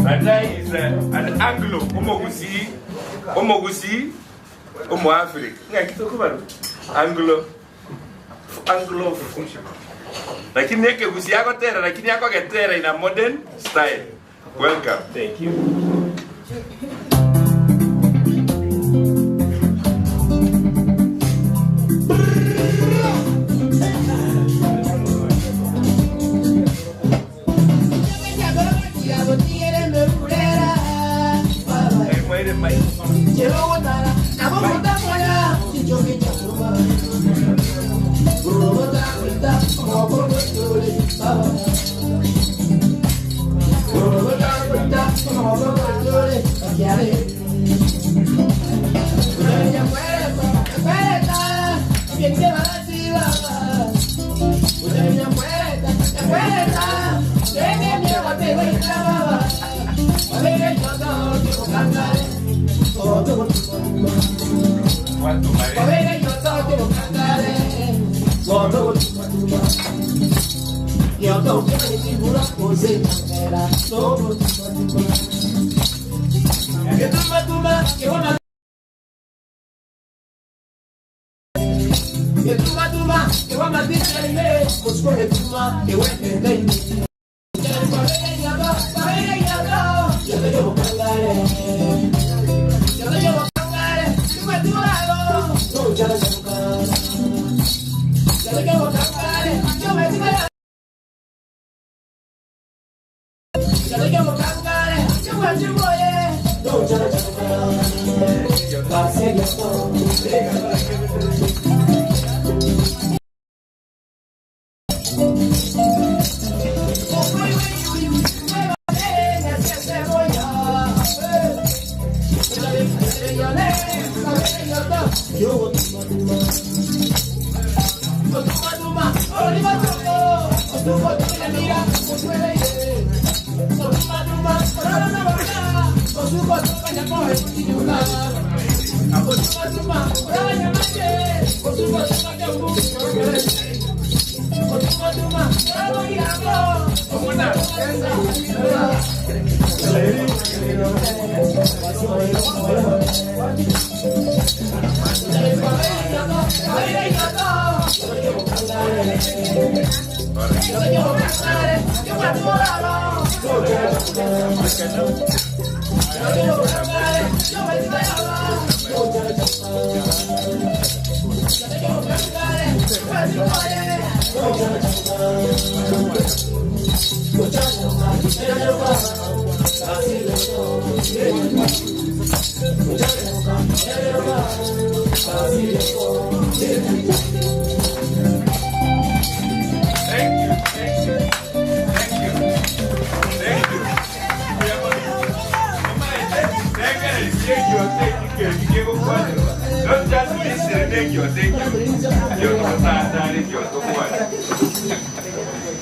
Randa is an Anglo, Omogusi, Omo Africa. Anglo. Lakini yake gusi yako tera, lakini yako getera in a modern style. Welcome. Thank you. Thank you.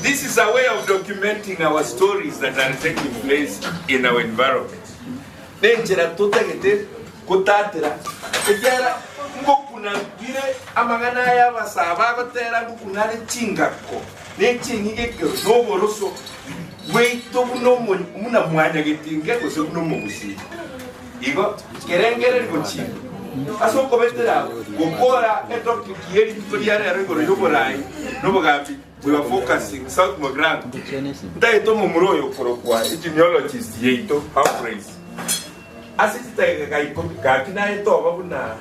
This is a way of documenting our stories that are taking place in our environment. Nenjera tutagete kutatira. Ejara ngokuna gire amagana ya basaba gotera ngukunare chingako. Nechingi ke no boroso. Weito no muna mwanya getinge ko se no mugusi. Igo kerengere gochi. Aso kometera gokora eto kieri tutoriare arengoro yoborai no bogambi. We were focusing South Mograng. Ndaito mumuroyo korokwa epidemiologist yeito Humphreys. Asitita kaiko kakina eto babuna.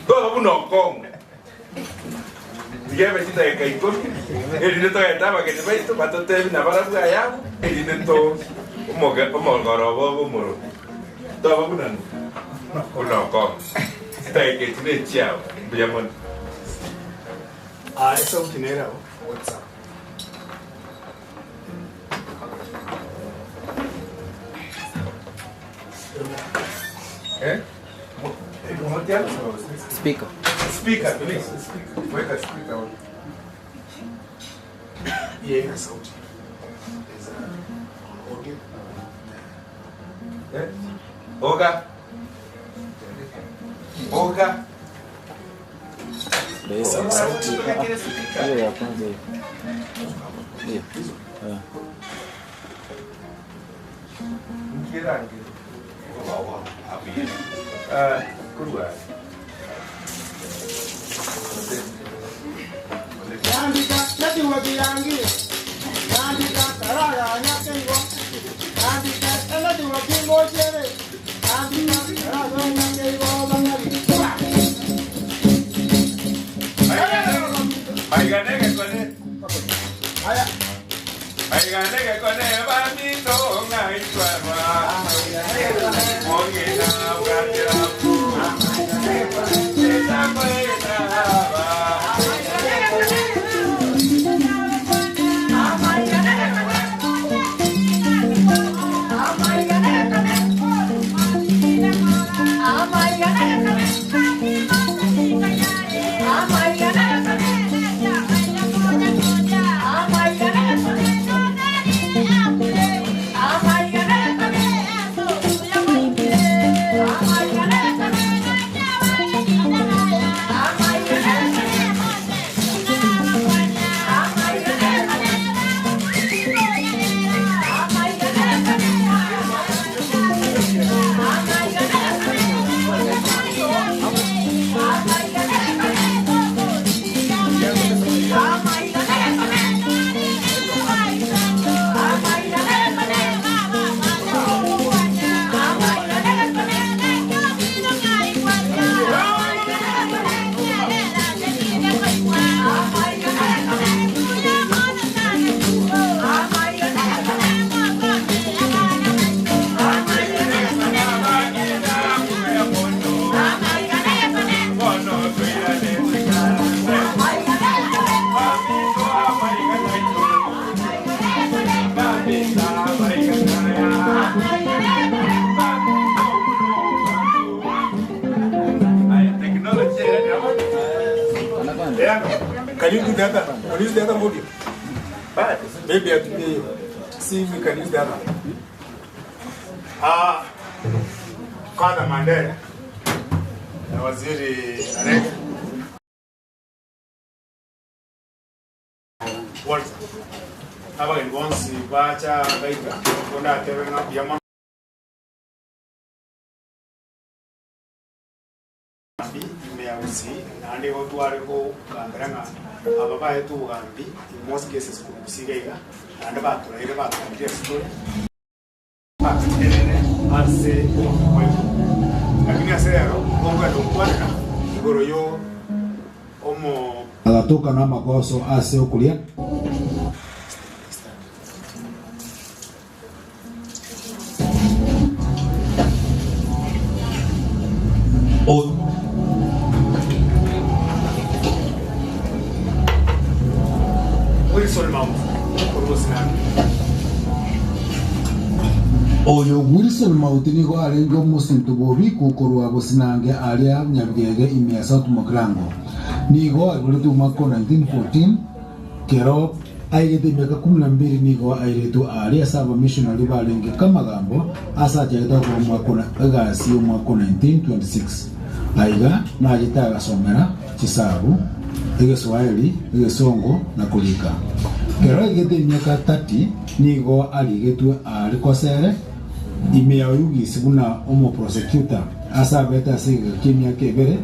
Do babuna okong. Ndiye betita kaiko. Elineto yataba ke beito batote na barabu aya. Elineto umogoro bomuro. Do babuna. Okong. Sita ke tine chiao. Biyamon. Esa ukinera WhatsApp. Speaker. Speaker, please. Weka speaker. Yeah, sauti. Is audio. Oga. Oga. Sauti. Hiyo ya kwanza hiyo. Hiyo. Mkirangi. Wow. Happy. Kurwa. Nandika nati wakiyangi. Nandika karaya nyakengo. Nandika nati wakingo chere. Nandika karaya nyakengo bangari. Aiganege kone. Aya. Aiganege kone bamito ngai twarwa. Mongena ugatira ku. Esa kweta ba. Can you do that? Can you use the other movie? Maybe I can see if we can use the other. Father Mandela na waziri Arega Walter aba ingonsi bacha baita konda tebenga yama meusi nandi otware ko kangranga ababa etu gambi in most cases kusigaiga and baturaire batandire story ase lakini asero konga dokwana igoro yo omo agatoka na magoso ase okulia oyo Wilson Mauti nigo arengo musinto bobi kukorwa bosinange alia nyabigege imia South Mugrango nigo aguletu mako 1914 kero aigete miaka 12 nigo airetu alia saba missionary balenge kamagambo asa jaita kwa mwako na agasi mwako 1926 aiga na ajita agasomera chisabu Igeswahili, Igesongo na kulika. Kero aigete miaka 30 nigo aligetwe alikosere imea yugi sibuna omo prosecutor asa beta siga kimya kebere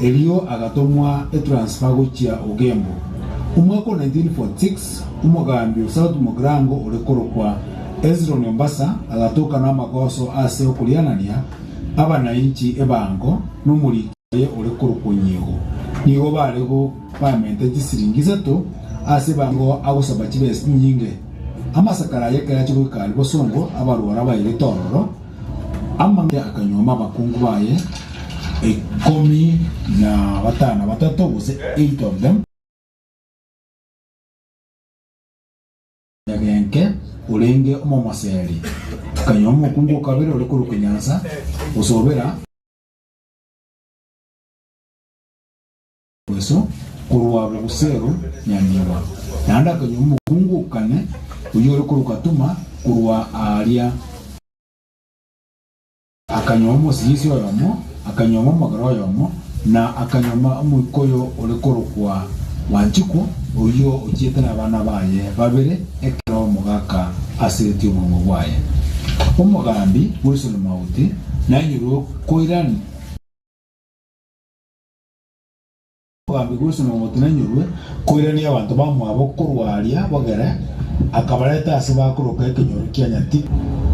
elio agatomwa etransfer gochia ogembo umwako 1946 umugambi South Mugrango urekoro kwa Ezro Nyombasa agatoka na magoso ase okulianania abana inchi ebango numurikire urekoro kunyigo nigo barego pamente gisiringiza to ase bango agusaba chibes nyinge amasakara yeka yachigo kali bosongo abarwara bayire tororo amanga akanyoma bakungu baye 10 batatu bose 8 of them yagenke ulenge omomaseri akanyoma kungu kabiro lekuru kunyansa usobera weso kurwa busero nyamiwa nanda akanyoma kungu kane uyore kurukatuma kurwa alia akanyoma sisi yomo akanyoma magaro yomo na akanyoma umukoyo urekoro kwa wanchiko uyo uchietana abana baye babere ekero mugaka asiriti umumo bwaye umugambi Wilson Mauti nanyiro koirani umugambi Wilson Mauti nanyiro koirani abantu bamwabo kurwalia bagere akabareta asibakoroka ekinyoro kyanyati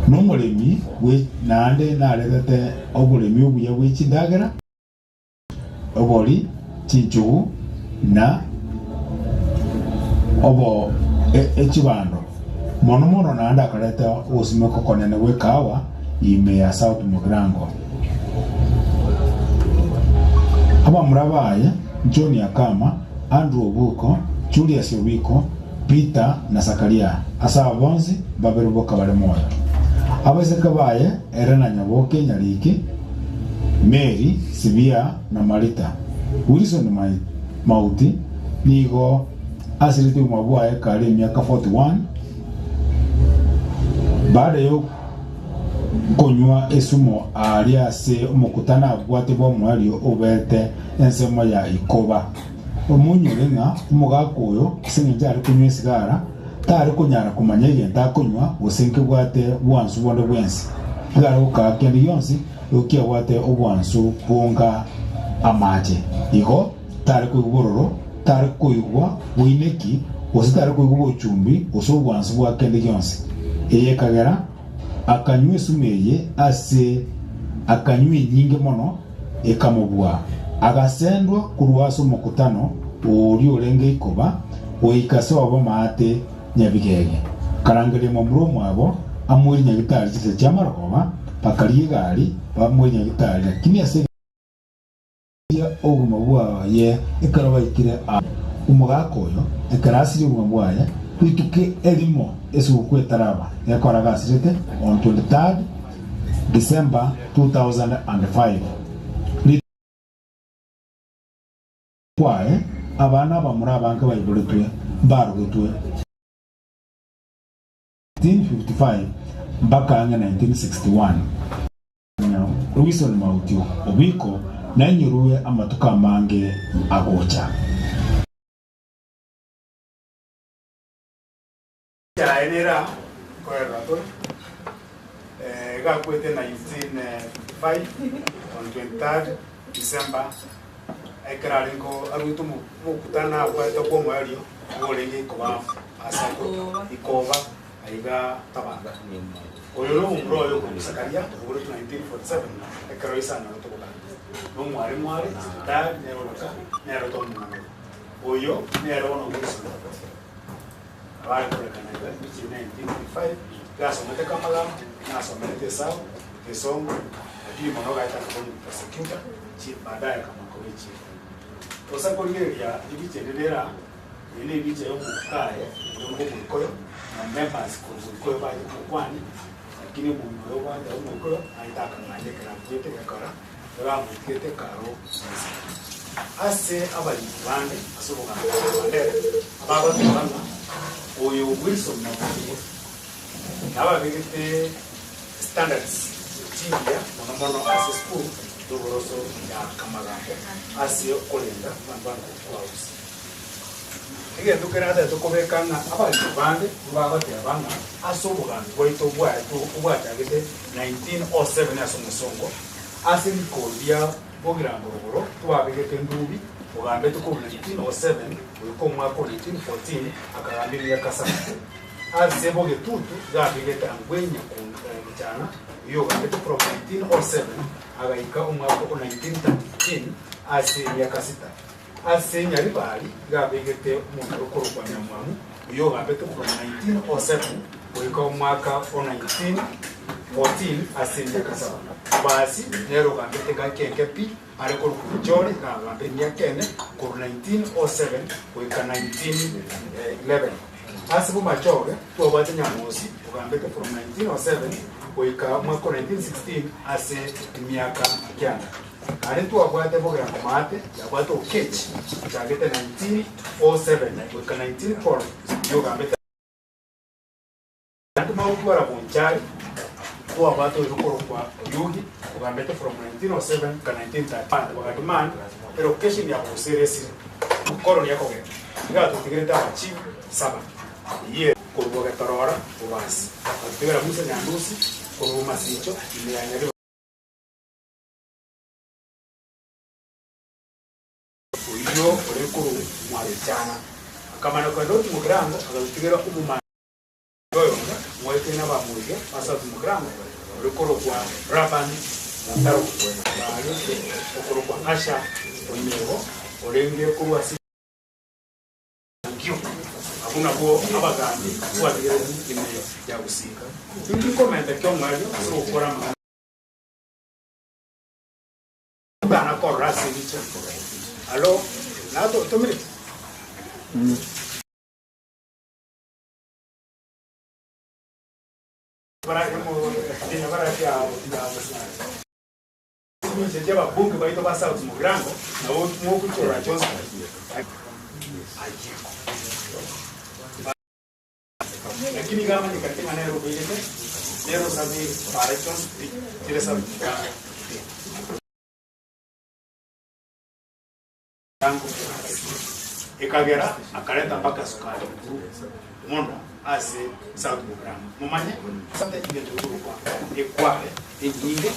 n'omulemi we nande naregete obulemi obuya bw'ekindagara oboli kinjugu na obo ekibando mono nande akareta osime kokonene bw'ekawa ime ya South Mugrango abamurabaye John Akama, Andrew Obuko, Julius Obiko, Peter na Sakaria asa abonzi baberuboka bale moyo abaseka baye Erena Nyaboke Nyariki Mary Sibia na Marita Wilson Mauti nigo asiriti umabwaye kali miaka 41 baada yo konywa esumo aliase umukutana abwate bo mwali obete ensemo ya ikoba omunyorenga umugakoyo sinja ari kunywa sigara tari kunyara kumanya yenda kunywa usenke bwate bwansu bonde bwensi ngaro ka kendi yonsi ukia bwate obwansu bunga amaje igo tari kubororo tari kuyugwa wineki ositari kuyugwa chumbi oso bwansu bwa kendi yonsi eye kagera akanywe sumeye ase akanywe nyinge mono ekamubwa agasendwa kurwaso mukutano uri urenge ikoba oikase wabo maate nyabigege karangere mu muromo abo amuri nyagitari kise cyamaroba pakariye gari bamuri nyagitari lakini ase ya ogumabwa ye ekaraba ikire umugakoyo ekarasi y'umubwaye kwituke elimo esukwetaraba yakoragasirete on 23 December 2005 kwae abana bamura banka bayibuletwe barugutwe 1955 mpaka 1961 Wilson Mautio obiko na nyoruwe amatuka mange agocha ya enera correcto gakwete 1905 on 23rd December ekararingo arutu mukutana kwete kwa mwelio ngolenge kwa asako ikoba aiga tabanga oyo no mbro yo kusakaria tuguru 1947 ekaroisa na tokola no mwari da nero to mwana oyo nero no gusa abari kule kana bichi 1955 gaso mete kamala naso mete sao kesongo adi monoga ita kwa prosecutor chi baadaye kama kolechi osa kolgeria ibiche ndera ile biche yo mukae yo mukikoyo na members kulikoyo ba kwani lakini mungu yo wanda mukikoyo aitaka nganje kana kwete yakara ra mukete karo ase abali bande asoboka bande ababa tubanga oyo Wilson na aba bigete standards tiya mono ase school doboroso ya kamagambo ase kolenda bambana kwausi ige tukerada tukobekanga abali bande baba tebanga asoboka boito bwata gete 1907 asomusongo ase nikolia bogira ngorogoro twabigete ndubi ugambe tuko 1907 uko mwaka 1914 akagambi ya kasana ase boge tutu zabigete angwenya kunjana iyo gambe from 1907 agaika umwaka 1913 ase ya kasita ase nyari bali gabigete umuntu ukorwa nyamwamu iyo gambe tuko from 1907 uko mwaka 1914 ase ya kasana basi nero gambe tegakenke pi ariko kujori na gambe nyakene ko 1907 kuika 1911 asibu machore to bate nyamosi ugambe from 1907 kuika mwaka 1916 ase miaka kyana ari tu abwate bogra komate yabwate okech chagete 1907 kuika 1940 yo gambe mautuara bonchari kwa watu walikuwa kwa yugi ukambete from 1907 ka 1930 wakati man location ya kuseresi koloni yako gani ngato tigreta achi saba ye kwa kwa tarora ubasi atigara musa nyandusi kwa masicho imeanyaliwa uyo oleko mwalichana kama na kwa ndoto mugrango akatigira umuma mwete na bamuye asa tumugramo urikoro kwa rabani ndaro kwa bali ukoro kwa asha onyeho orenge kuwa si kyo akuna ko abagandi kwa tigere ime ya usika ndi komenta kyo ngayo so ukora mwana bana ko rasi bicha alo nato tomire para que se lleva bunge baito basa mu grango na mo kuchora Johnson lakini kama ni katika nero bile nero sabi para Johnson tire sabi tangu ikagera akaleta mpaka sukari mono ase South Mugram mumanye sante ingeturu kwa ekwale enyinge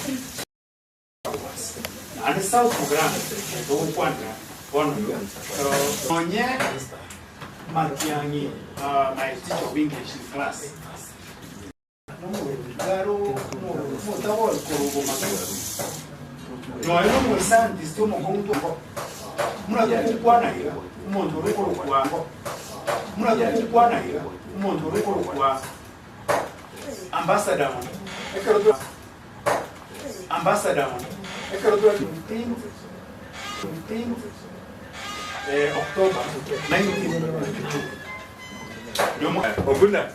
ane South Mugram to kwanda ono onye makiangi my teacher of English in class garo mo tawo ko magaro no eno mo scientist mo kontu muna kukwana ira umuntu rekoro kwa muna kukwana ira umuntu rekoro kwa ambassador ekero ekero 15 October 1992 Oguna.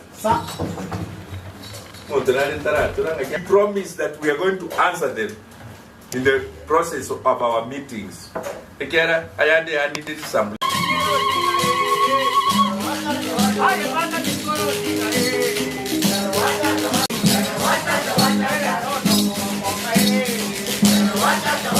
We promise that we are going to answer them in the process of our meetings. Ekera, I needed some. Thank you.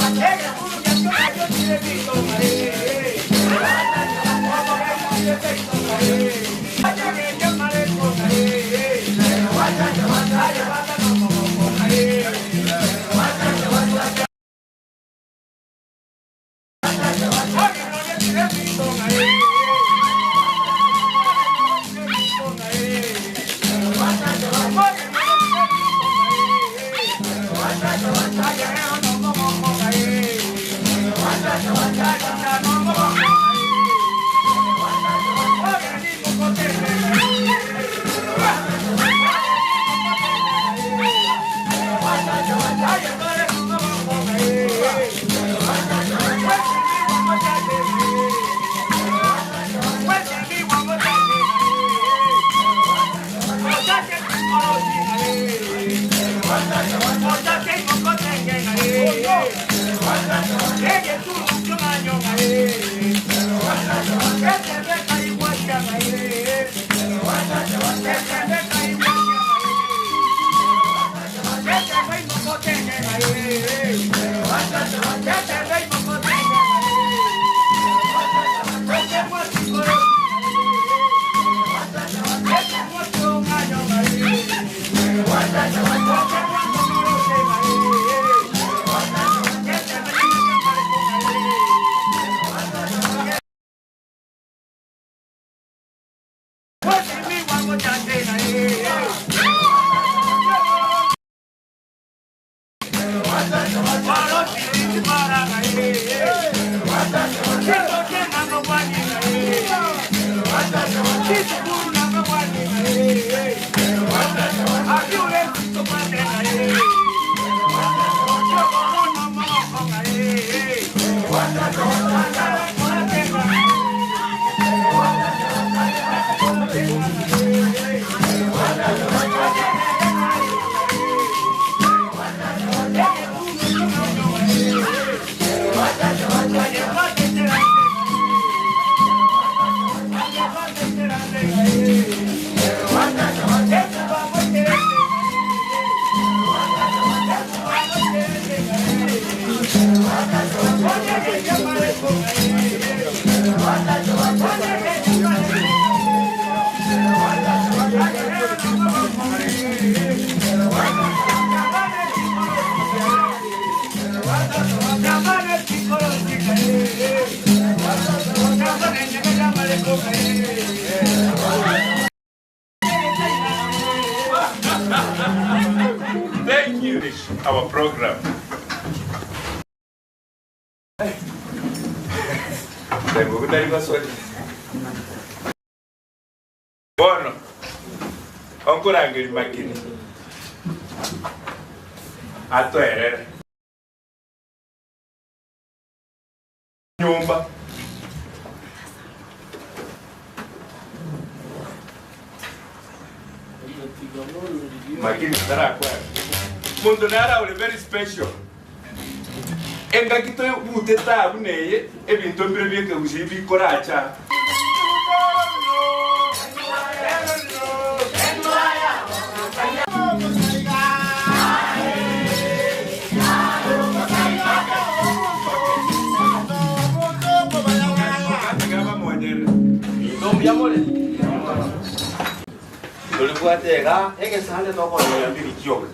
Our program. Bueno, ancora anche il macchina. A tu errore. Nyumba. Makini sarà qua. Mondo nara è very special. Enga kito muteta abuneye e binto mbere ke usibi koracha. Tulikuatega eke sale to ko ya bi kyo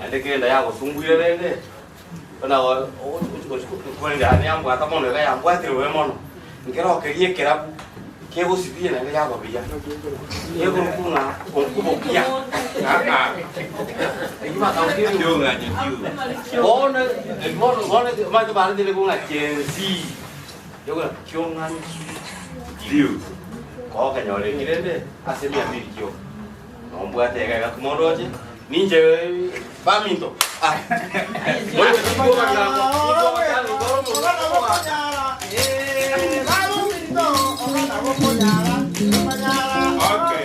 ale ke la ya ko sunguire le na o ko ni ya ne amwa ta mo le ya amwa ti we mo no ngero ke ye kera ke go si bien le ya ko bi ya ye ko ku na ko ku bo ya e ma ta ke yo nga ni yo o ne e mo ne ma ta ba le ko nga chen si yo ko kyo nga liu có cái nhỏ đấy cái đấy à sẽ bị bị chiều nó bữa thì cái món đó chứ nín chơi 3 minutos à mỗi người đi qua nhà đi qua một Okay,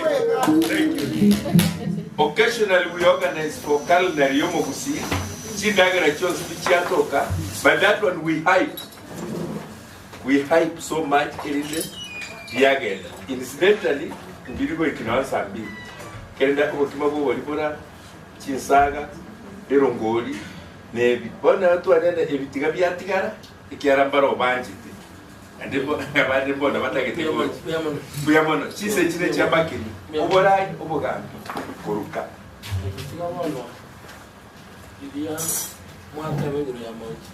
thank you. Occasionally we organize for calendar yomokusi. Chindagara chose pichiatoka, but that one we hype. We hype so much in it. Diagel. Incidentally, ndirigo ikinawa sambi. Kenda kwa kimago walipora Chinsaga, Erongoli, ne bona watu anene ebitiga byatigara ikiara baro banjiti ndipo abandi bona batagete ko buyamono sise kire cyabakiri uborayi ubugambi kuruka idia mwata wenguru ya mauti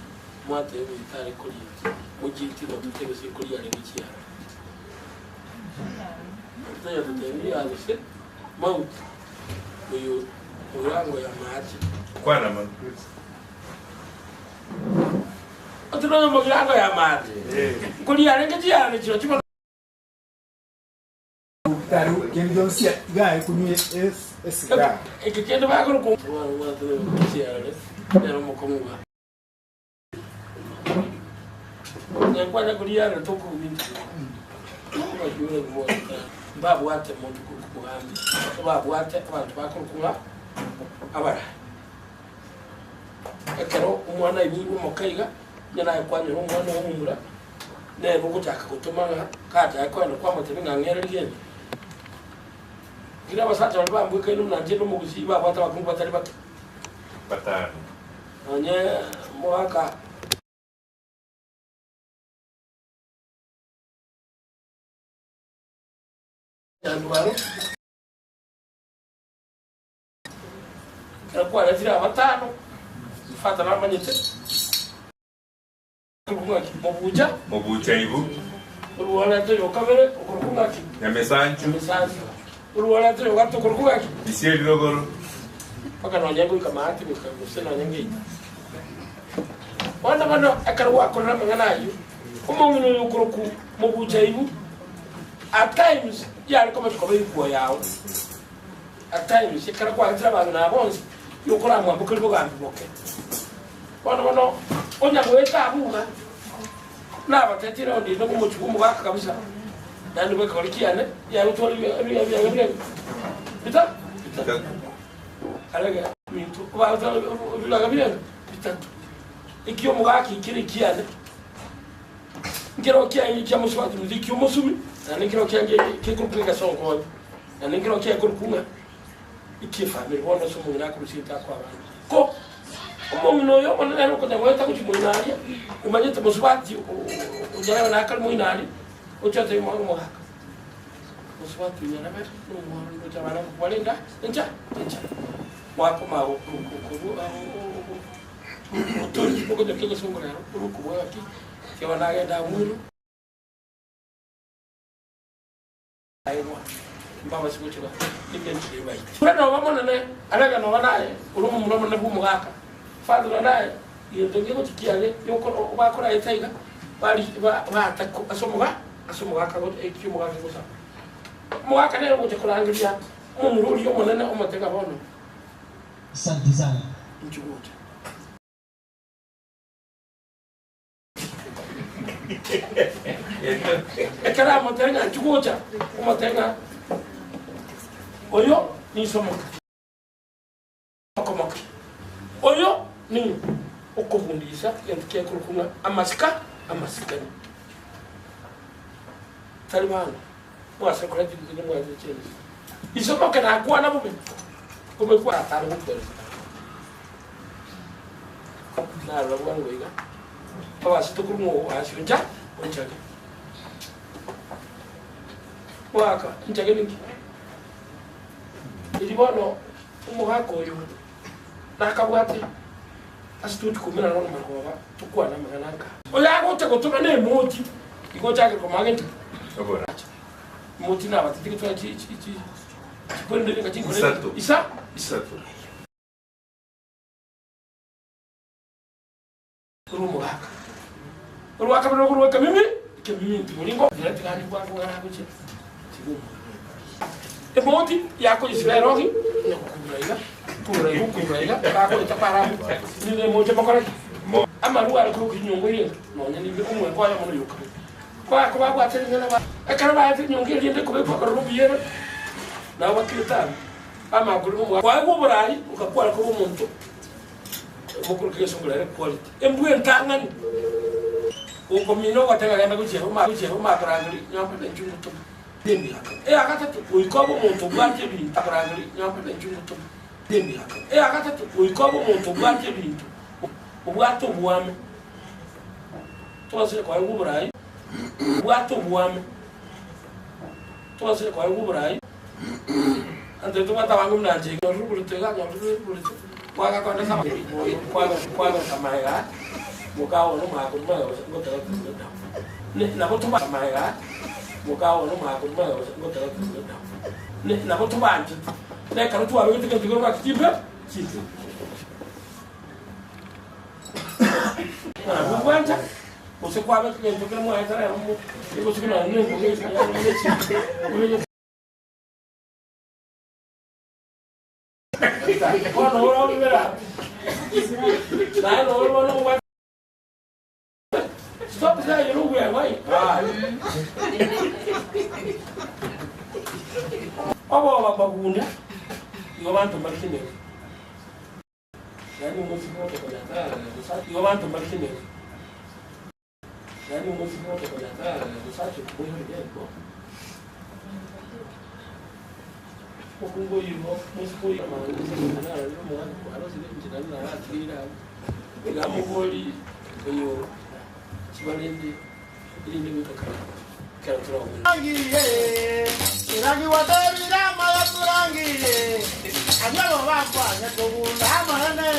mwata yewe itare kuri mujiti no tutegese kuri ya lebikia taya tutembi alise mauti uyu urango ya maji kwana man otuno mo urango ya maji kuri ya lebikia ni chiro chimo Taru kendo sia gai kunye es ga. Ekikendo bakuru ko wa siare era mo komuga. Ne kwanya kuliara toko minti. Wa yule mo babu wate mo kukuhambi. Babu wate abantu bakuru kula abara. Ekero umwana ibu mo kaiga nyana kwanya umwana umura. Ne bukutaka kutumanga kata yakwana kwa mutebe ngangere ligeni. Kira basata walikuwa mbuke inu mnanje no mugusiba bata bakungu batari batanu anye mwaka Januari kwa lazima batano fata na manyete mobucha ibu uruwala to yokamere ukurunga ki nyamesanju uruwala to yogato kurunga ki isieli logoro paka no nyango ikamati mukamusena nyangi wana bano akarwa kona manganayo umuntu yukuruku mobucha ibu at times yari koma tukobe kwa yao at times ikara kwa nzira bana na bonzi yokora mu bukuru bwa mboke wana bano onya mweta abunga na batetira ndi no mu chukumu baka kabisa nandi bwe kolikiane ya utori ya bita alaga mintu ba bila kabila bitatu ikiyo mugaki kirikiane ngero kya ingi kya muswati muziki umusumi na ngero kya ngi kurupunga sonko na ngero kya kurupunga ikifamily bona so mungina kurusita kwa abantu ko umuntu yo ona no kujya weta ku kimunari umanyete muswati ujana na akal muinari uchote mu haka muswati yana ba no mu ndo tabana kuwalenga nja wako mawo utori poko de kego songora uruku waki kiwa naenda mwili aiwa mbaba sikuchira ndike bai bana wamona ne alaga no banaye urumu mulomo ne bumu gaka fadura naye yendenge ko tikiale yoko bakora itaiga bali ba takko asomuga kago ekyo muga ko sa muga ne ngo kurangiria umururi yo monene umatega bono asante sana nchuguta ekara motenga nchuguta umatenga oyo ni somoka komoka oyo ni okubundisa yantike kurukuna amasikani talibana mwasa kwa jini mwasa chini isomoka na kwa na bube kumekuwa ataro kupeleka na rawa ngoiga awa situkumu ashunja onchaga waka nchaga ningi ilibono umuhako yo nakabwate asituti kumena no makoba tukwa na maganaka oya gote gotuma ne moti igocha ke komagenti obora moti na batiti kitwa chi kwende kati Isato. Isato kurumu haka uruwaka bino kuruwaka mimi kemimi ntimulingo direct gani kwa ngara kuchi tibumu emoti yako isiberogi ne kukuraiga kuraiga kako itapara ni moja makora ama ruwa ko kinyongo ye no nyani bi umwe kwa yamu yuka kwa kwa tena ba akara ba ati nyongo ye ndiko be kwa rubi ye na wakita ama guru kwa go burai ukakwa ko umuntu mukuru ke sungula quality embuye ntangani uko mino watanga ganda kuchero karangiri nyamba njunguto dembi haka akatatu uikobo umuntu bwanje bintu karangiri nyamba njunguto dembi haka akatatu uikobo umuntu bwanje bintu ubwato buwame twase kwa nguburai ubwato buwame twase kwa nguburai ante tumata wangu mnanje ngo rubulutega rubulutega kwaga kwa ndasa kwaga samaiga mukawo no makuma ngotera ne nabotuba samaiga mukawo no makuma ngotera ne nabotuba nje ne karutu abe tike tike kwa kitimbe kitu na bwanja usikwabe tike tike mu aitara ya mu iko sikina ne ngeke ya Bueno, ahora volverá. No. Stop saying you know why. Aba bagunda. Yo bantu bakine. Yani musiko to yo bantu bakine. Yani musiko to sachi ko. Pokungo yumo, musiko yama, musiko na yumo, alo sile mchina na atira. Ega mugoli yo chibalende ili ni mukakara. Kantro. Rangiye, rangi wateri rama ya turangiye. Anyalo bamba nyakubula mane.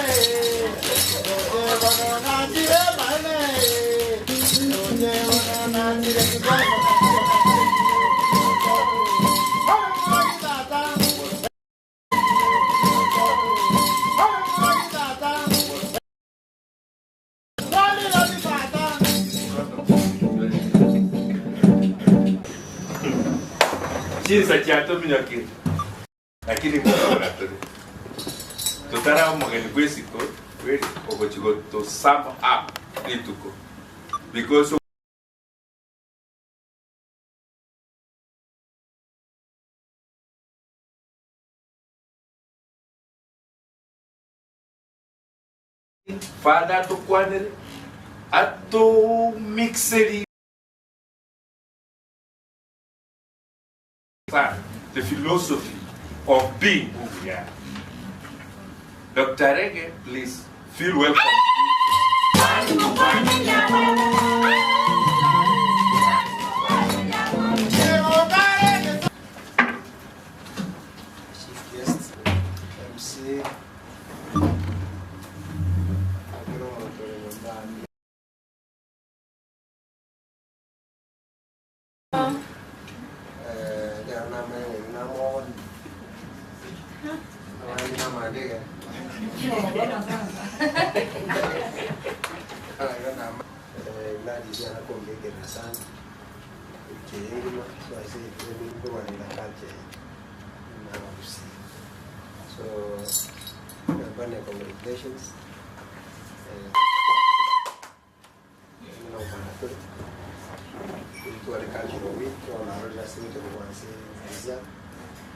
Oje bana nandire mane. Oje bana nandire kibana. Chinsa chato minyoki. Lakini kwa tu. Tutara mogeni kwesiko, kweli ogochigo to sum up ituko. Because Father to kwanere ato mixeri the philosophy of being who we are. Dr. Rege, please feel welcome. Chief guest, MC, so, congratulations. To the cultural week, on our listening to the ones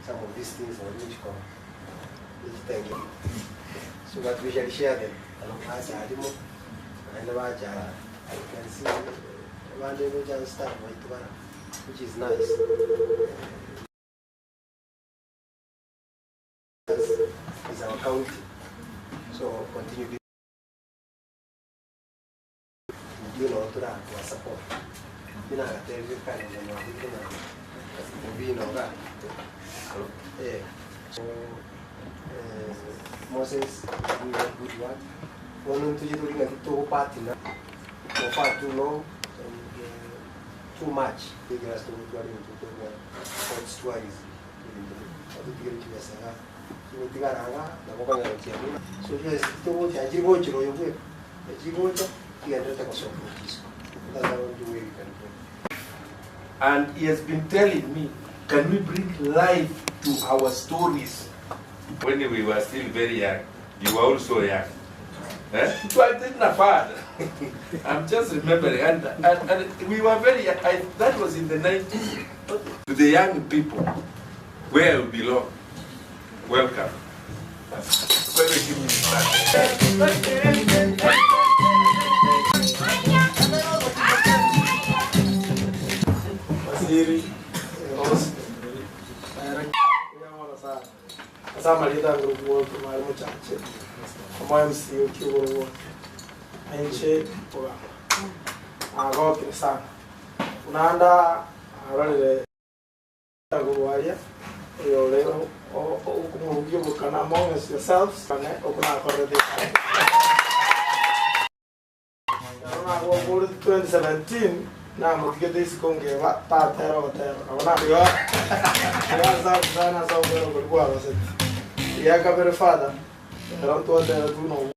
some of these things on which come. Thank you. So that we shall share them along as Adimo and the Vaja. I can see one day we just start with one, which is nice. Is our county. So continue to support. You know, I tell you, kind of, so, Moses, doing good work. One to you doing a two party now. So far too long and too much. They get us to go into hot stories. So yes, to watch a jibo chiro you will. A jibo, he had a so that's how the way you can do. And he has been telling me, can we bring life to our stories? When we were still very young, you were also young. So I didn't father. I'm just remembering, and we were very young. That was in the 90s. To the young people, where we belong. Welcome. Ainche kwa agokire sana unanda arorere agurwaria yo leo ukumugio bukana among yourselves kana okuna korede na go 2017 na mutige this kongeva tatero hotero ona yo ya sana za ubero kwa base ya kabere fada era tu hotero tu no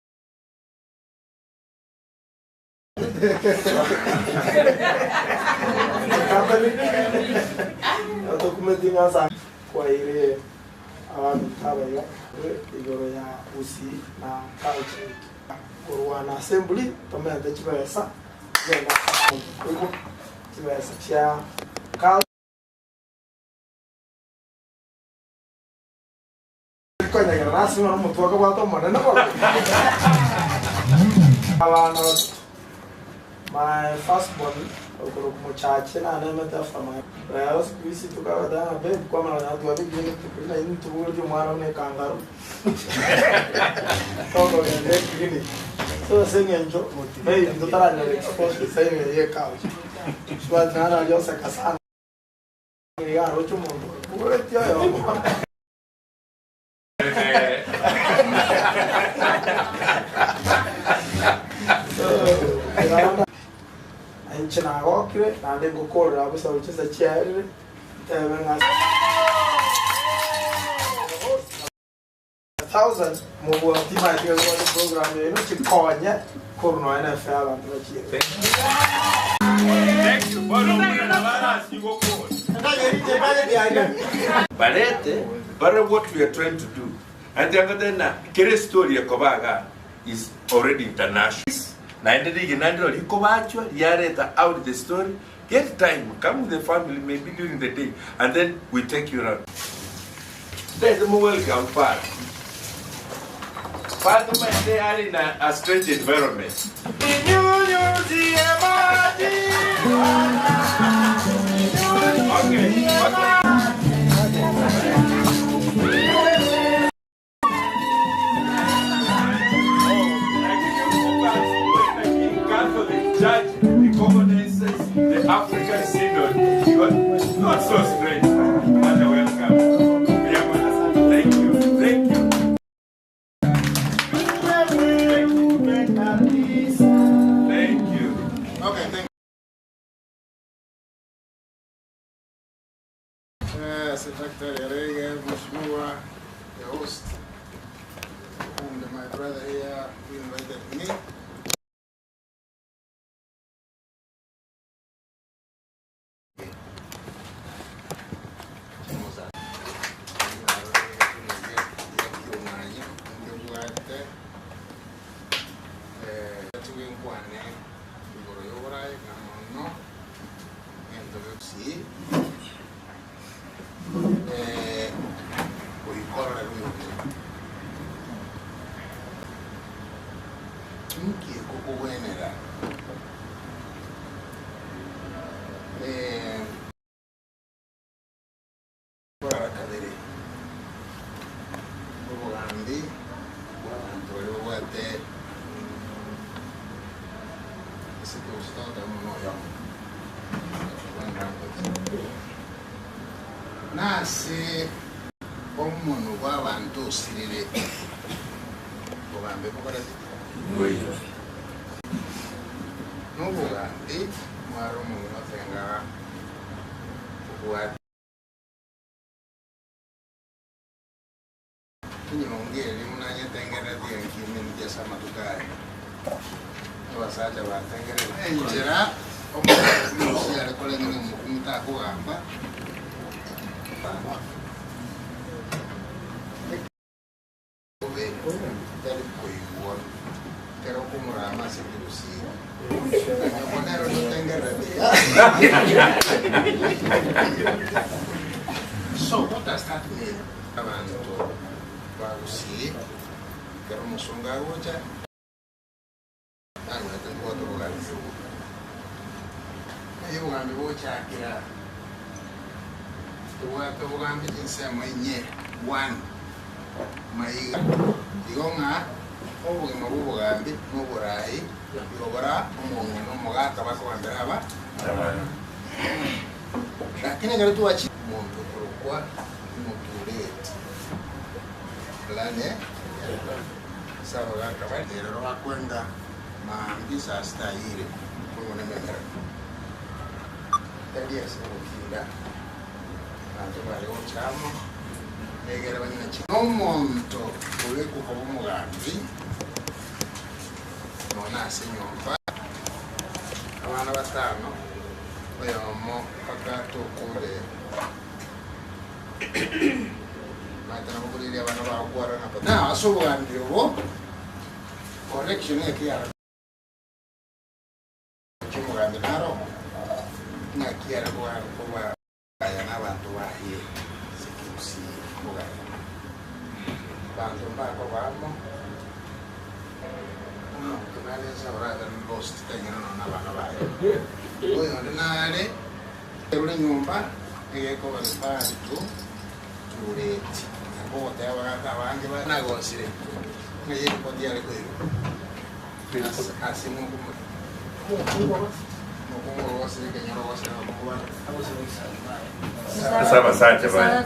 atau kepentingan sang kuaire awan tabaya igoro ya usi na culture kurwana assembly pamenda chibesa jenda kuko chibesa cha culture konya ya rasmi na mtu wakabato mwana kwa awana my firstborn okoro muchache na nemeta fama bayos kwisi tukabada be kwa mara na tuwa bigini tukina ini tuburyo mwana ne kangaru todo ne bigini so sengenjo be ndotara ne expose same ye couch shwa na yo sakasana ya rocho mundo pure tio yo China okre na ndengo kora abusa ucheza chiari venga 1000 mugo tima hiyo program yenu chikonya korno ina fala tunachie Thank you. Barete, but what we are trying to do, and the other kere story Kobaga is already international. Out the story, get time, come with the family, maybe during the day, and then we take you around. There's a more welcome part. Father, they are in a strange environment. Judge recognizes the African Synod. You are not so strange. And welcome. Thank you. Thank you. Thank you. Okay, thank you. Secretary Arege, Mheshimiwa, the host, and my brother here who invited me. Nasi omuntu w'abantu osirire ogambe kukola n'obugambi mwari omuntu notengera okuwata kinyongere munanyetengera byenkimi nijasa matukari abasajja batengerera enjera omuntu yalekolengere mukumita akugamba So what does that mean? Abantu bagusi kero musonga woja anya tengo to organizo ayo ngambi wocha kira to ngambi jinsi mwenye one mai igonga obugima bw'obugambi n'oburayi Yogora umuntu mugaka bakwambira aba. Lakini ngari tuachi umuntu kurukwa mutureti. Lane sawa gaka badero bakwenda maambisa stahili kumuna memera. Tadi asikukinda. Nanti bali ochamo negera banyina chi. Omuntu kuleku ko umugambi. Nona senyomba. Abana batano. Oyomo pakato kule. Matana mukuli abana bakwara na asobwandiro bo. Correction ekiara. Chimugambi naro. Nakiara kwa ayana bantu bahiye. Sikusi mugambi. Bantu bako bamo. Kenali sabra dan lost kanyana na bana bae. Oyo nale ule nyumba eko balipa tu tureti. Ngo tewa kawange bana gosire. Ngaye podia le kwero. Asimu kumu. Mungu wasire kenyoro wasire kwa. Sasa asante bwana.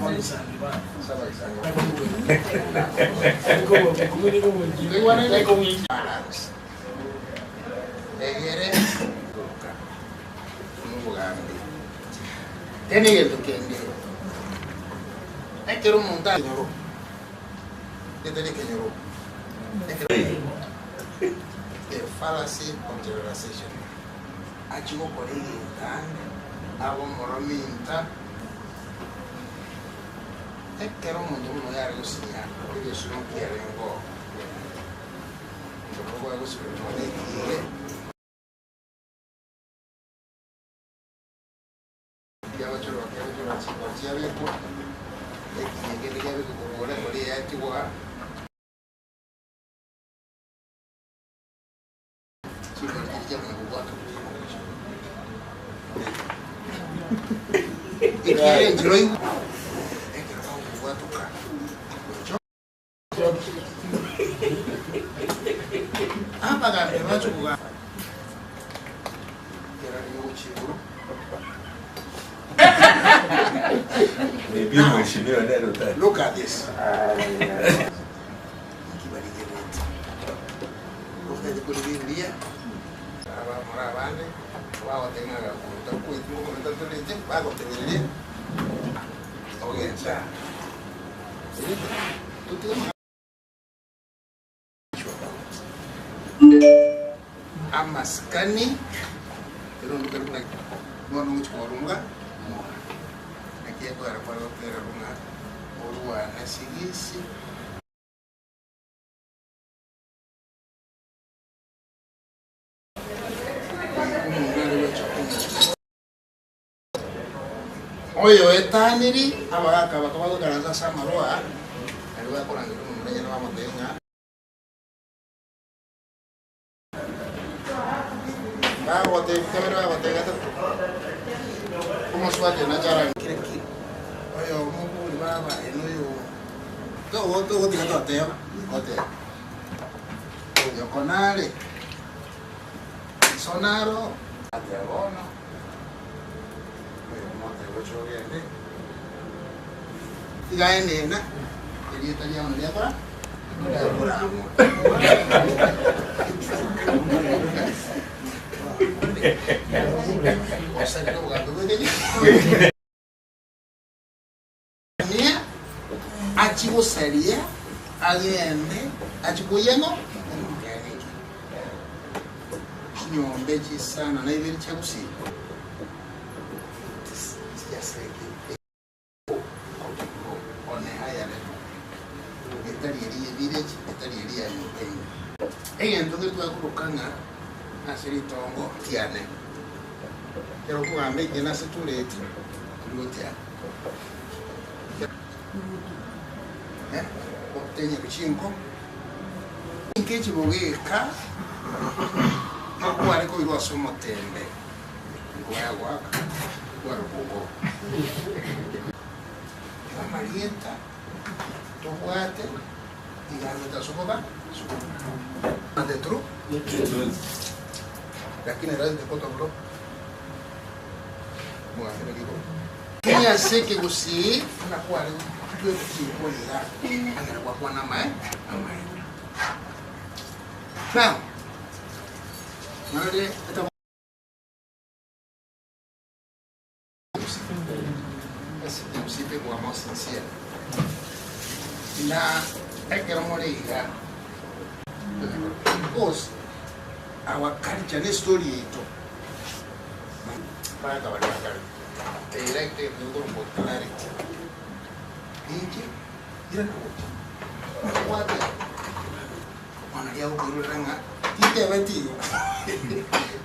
Tiene que tocar en vivo. Hay que montar el ñoro. ¿Qué tiene que ñoro? The fallacy of generalization. Achigo por ahí, hago morominta. Es que era un montón de algo sin ya, porque eso no quiere un poco. Yo creo que algo se lo pone aquí. Ya va a echar lo que ha hecho la chica, ya ve por. Y que ya ve que como la moría ya estuvo a. Sí, pero ya me jugó a tu. Y que entró y apa kan baca buka kira dia uci bro Maybe we should be on that. Look at this. Kibali jenet. Usted de kulibi dia. Aba moravane. Wao tenga ga kuta ku itu ko mental tu leje, ba ko te dia. Oke, sa. Tu tu amaskani pero no quiero una no mucho corunga aquí es para tener una urbana sigisi oyo etaniri abaka bakaba karaza samaroa alwa kwa ngiro mwenye na matenga bote kamera bote gata como suate na jara kireki oyo mungu baba enoyo to diga to te bote yo konale sonaro ate abono oyo mote gocho gende diga ene na ele tá já onde é para Achivo seria agende achivo yeno nyombe chisana na ibiri chakusi yaseki one haya leo etari village etari ya nyumba endo que tu akurukanga asiri tongo tiane pero kwa mbeke na setuleti lutia obtenye kuchinko inkechi bogeka makware ko irwa somo tembe kwa waka kwa ruko Marieta tohuate y la nota sopa va adentro lakini rais de koto bro mwa hili kiko Kenya siki kusi na kwa leo tuwe kusipolia ana kwa na mai now nale siempre como sincero na que no morirá because our culture is story ito para acabar la cara directe todo por clarity inji ira na what ona ya uguru ranga tite beti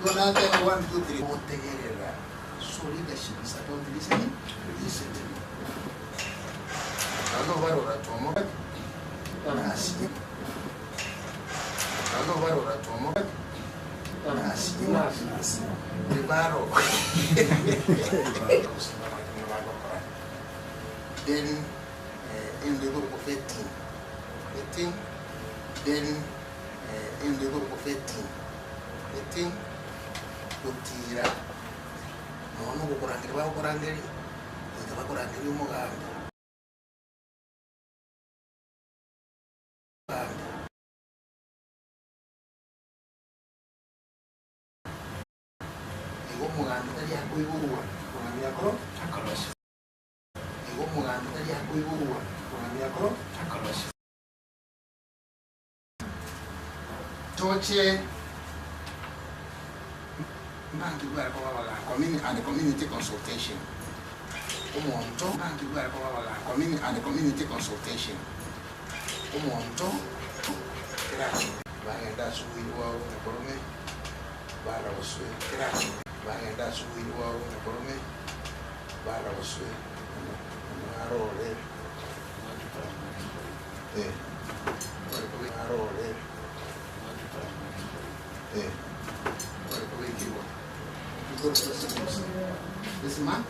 dona te 1 2 3 otegerera leadership is about listening. Ano barora tomo. Nasi. Ano barora tomo. Nasi. Di baro. Then in the group of 18. Then in the group of 18. Kutira. No kukurangiri bakurangiri bakurangiri umuganda igo muganda tari yakuigurwa kuramya ko akoroshi igo muganda tari yakuigurwa kuramya ko akoroshi toche Banki gua ko wala community consultation. Umonto banki gua ko wala community consultation. Umonto kirachi bagenda suwiwa na korome bala waswe kirachi bagenda suwiwa na korome bala waswe arole arole This man?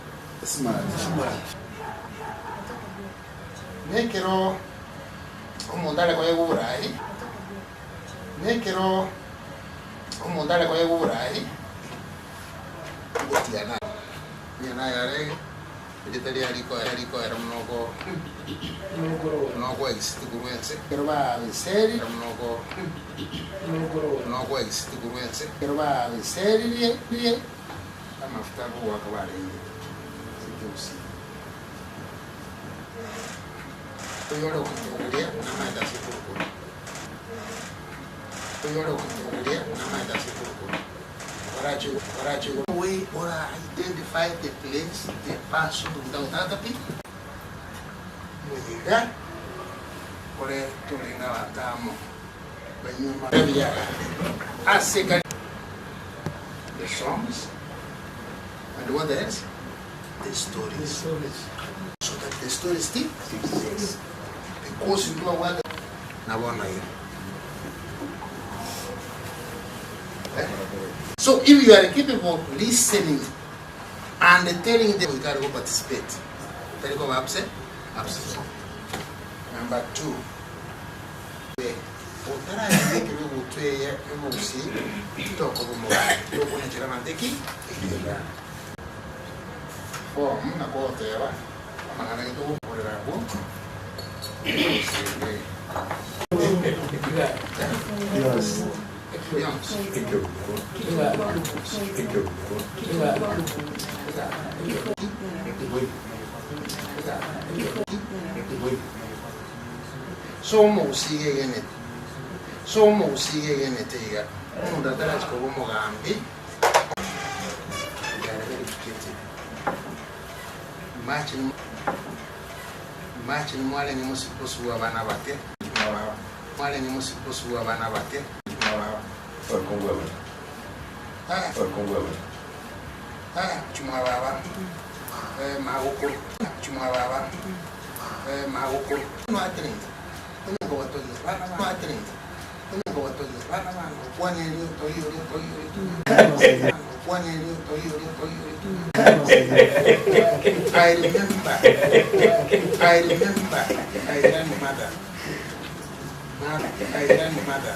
Me quiero montarle con el buray. Me quiero montarle con el buray. Botiana. Niana yare. Vegetariano rico era un loco existe curuense. Pero va a vencer era un loco existe curuense. Pero va a vencer y mafuta kwa kabale sikusi toyoro kutokulia na maida sikuku na maida sikuku warachi way or identify the place the person without tapi mudiga kore tulinga watamo banyuma bia asika the songs. And what else? The stories. So that the story still exists. Because you know what? So if you are capable of listening and telling them you gotta go participate. Can you go upset? Absolutely. Number 2. Otara ya que luego tú ya hemos sí todo como yo con el chiramante aquí una cosa te va a mandar todo por el agua somos sigue en etega un datara como mogambi Imagine mwale ni musiposu wa bana bate mwale ni musiposu wa bana bate Por Congo chuma baba magoko chuma baba magoko no atrinta no watoto bana no atrinta no watoto bana kwani ndio toyo I remember my grandmother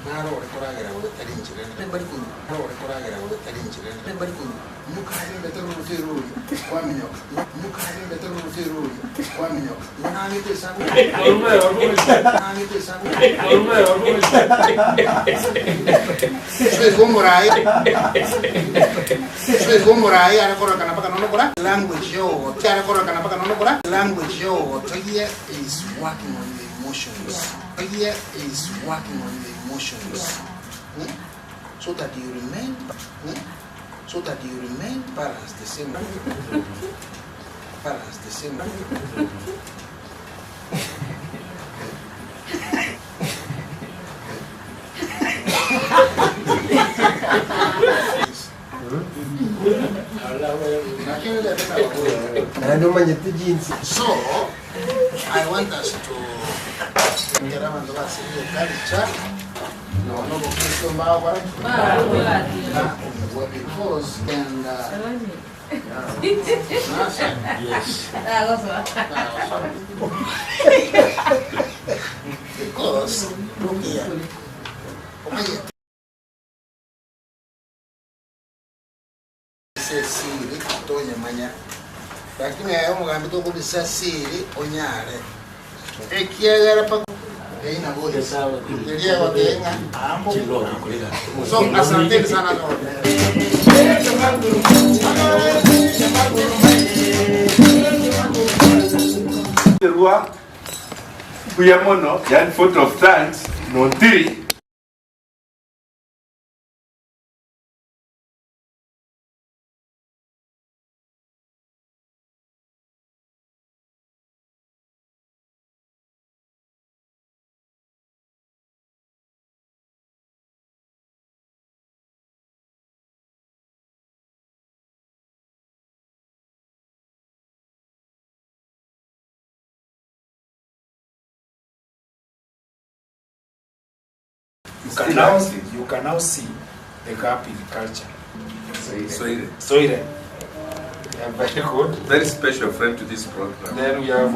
naro rekoragera gutari njire bari ku naro rekoragera gutari njire bari ku mukari betero ruteruri kwamenyo mukari betero ruteruri kwamenyo nani pesanga nani pesanga Morai anakora kana paka nonokora language yo tiara kora kana paka nonokora language yo here is working on the emotions here is working on the emotions so that you remain balanced the same So, I want us to because and yes. Because look here. Siri tonya manya lakini ayo mugambi to kubisa siri onyare ekiagara pa ina bode sawa ndio watenga ambo so asante sana Rua kuyamono yan photo of thanks no three. You can now see the gap in culture. Soire. Yeah, very good. Very special friend to this program. Then we have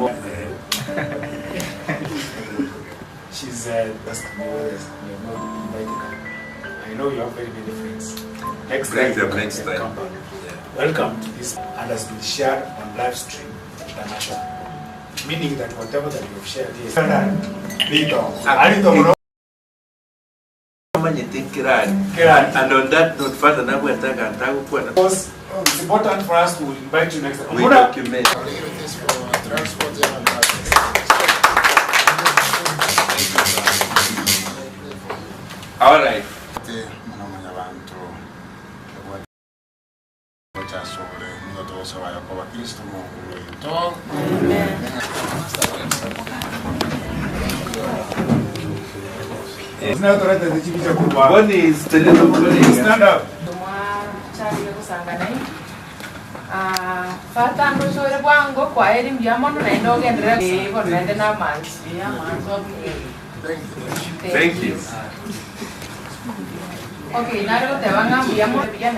she's just I know you have very many friends. Next time. Welcome to this and has been shared on live stream international. Meaning that whatever that you have shared is and on that note, Father because it's important for us to invite you next time. We document. All right. One is stand up. Thank you. Okay, now te van a enviar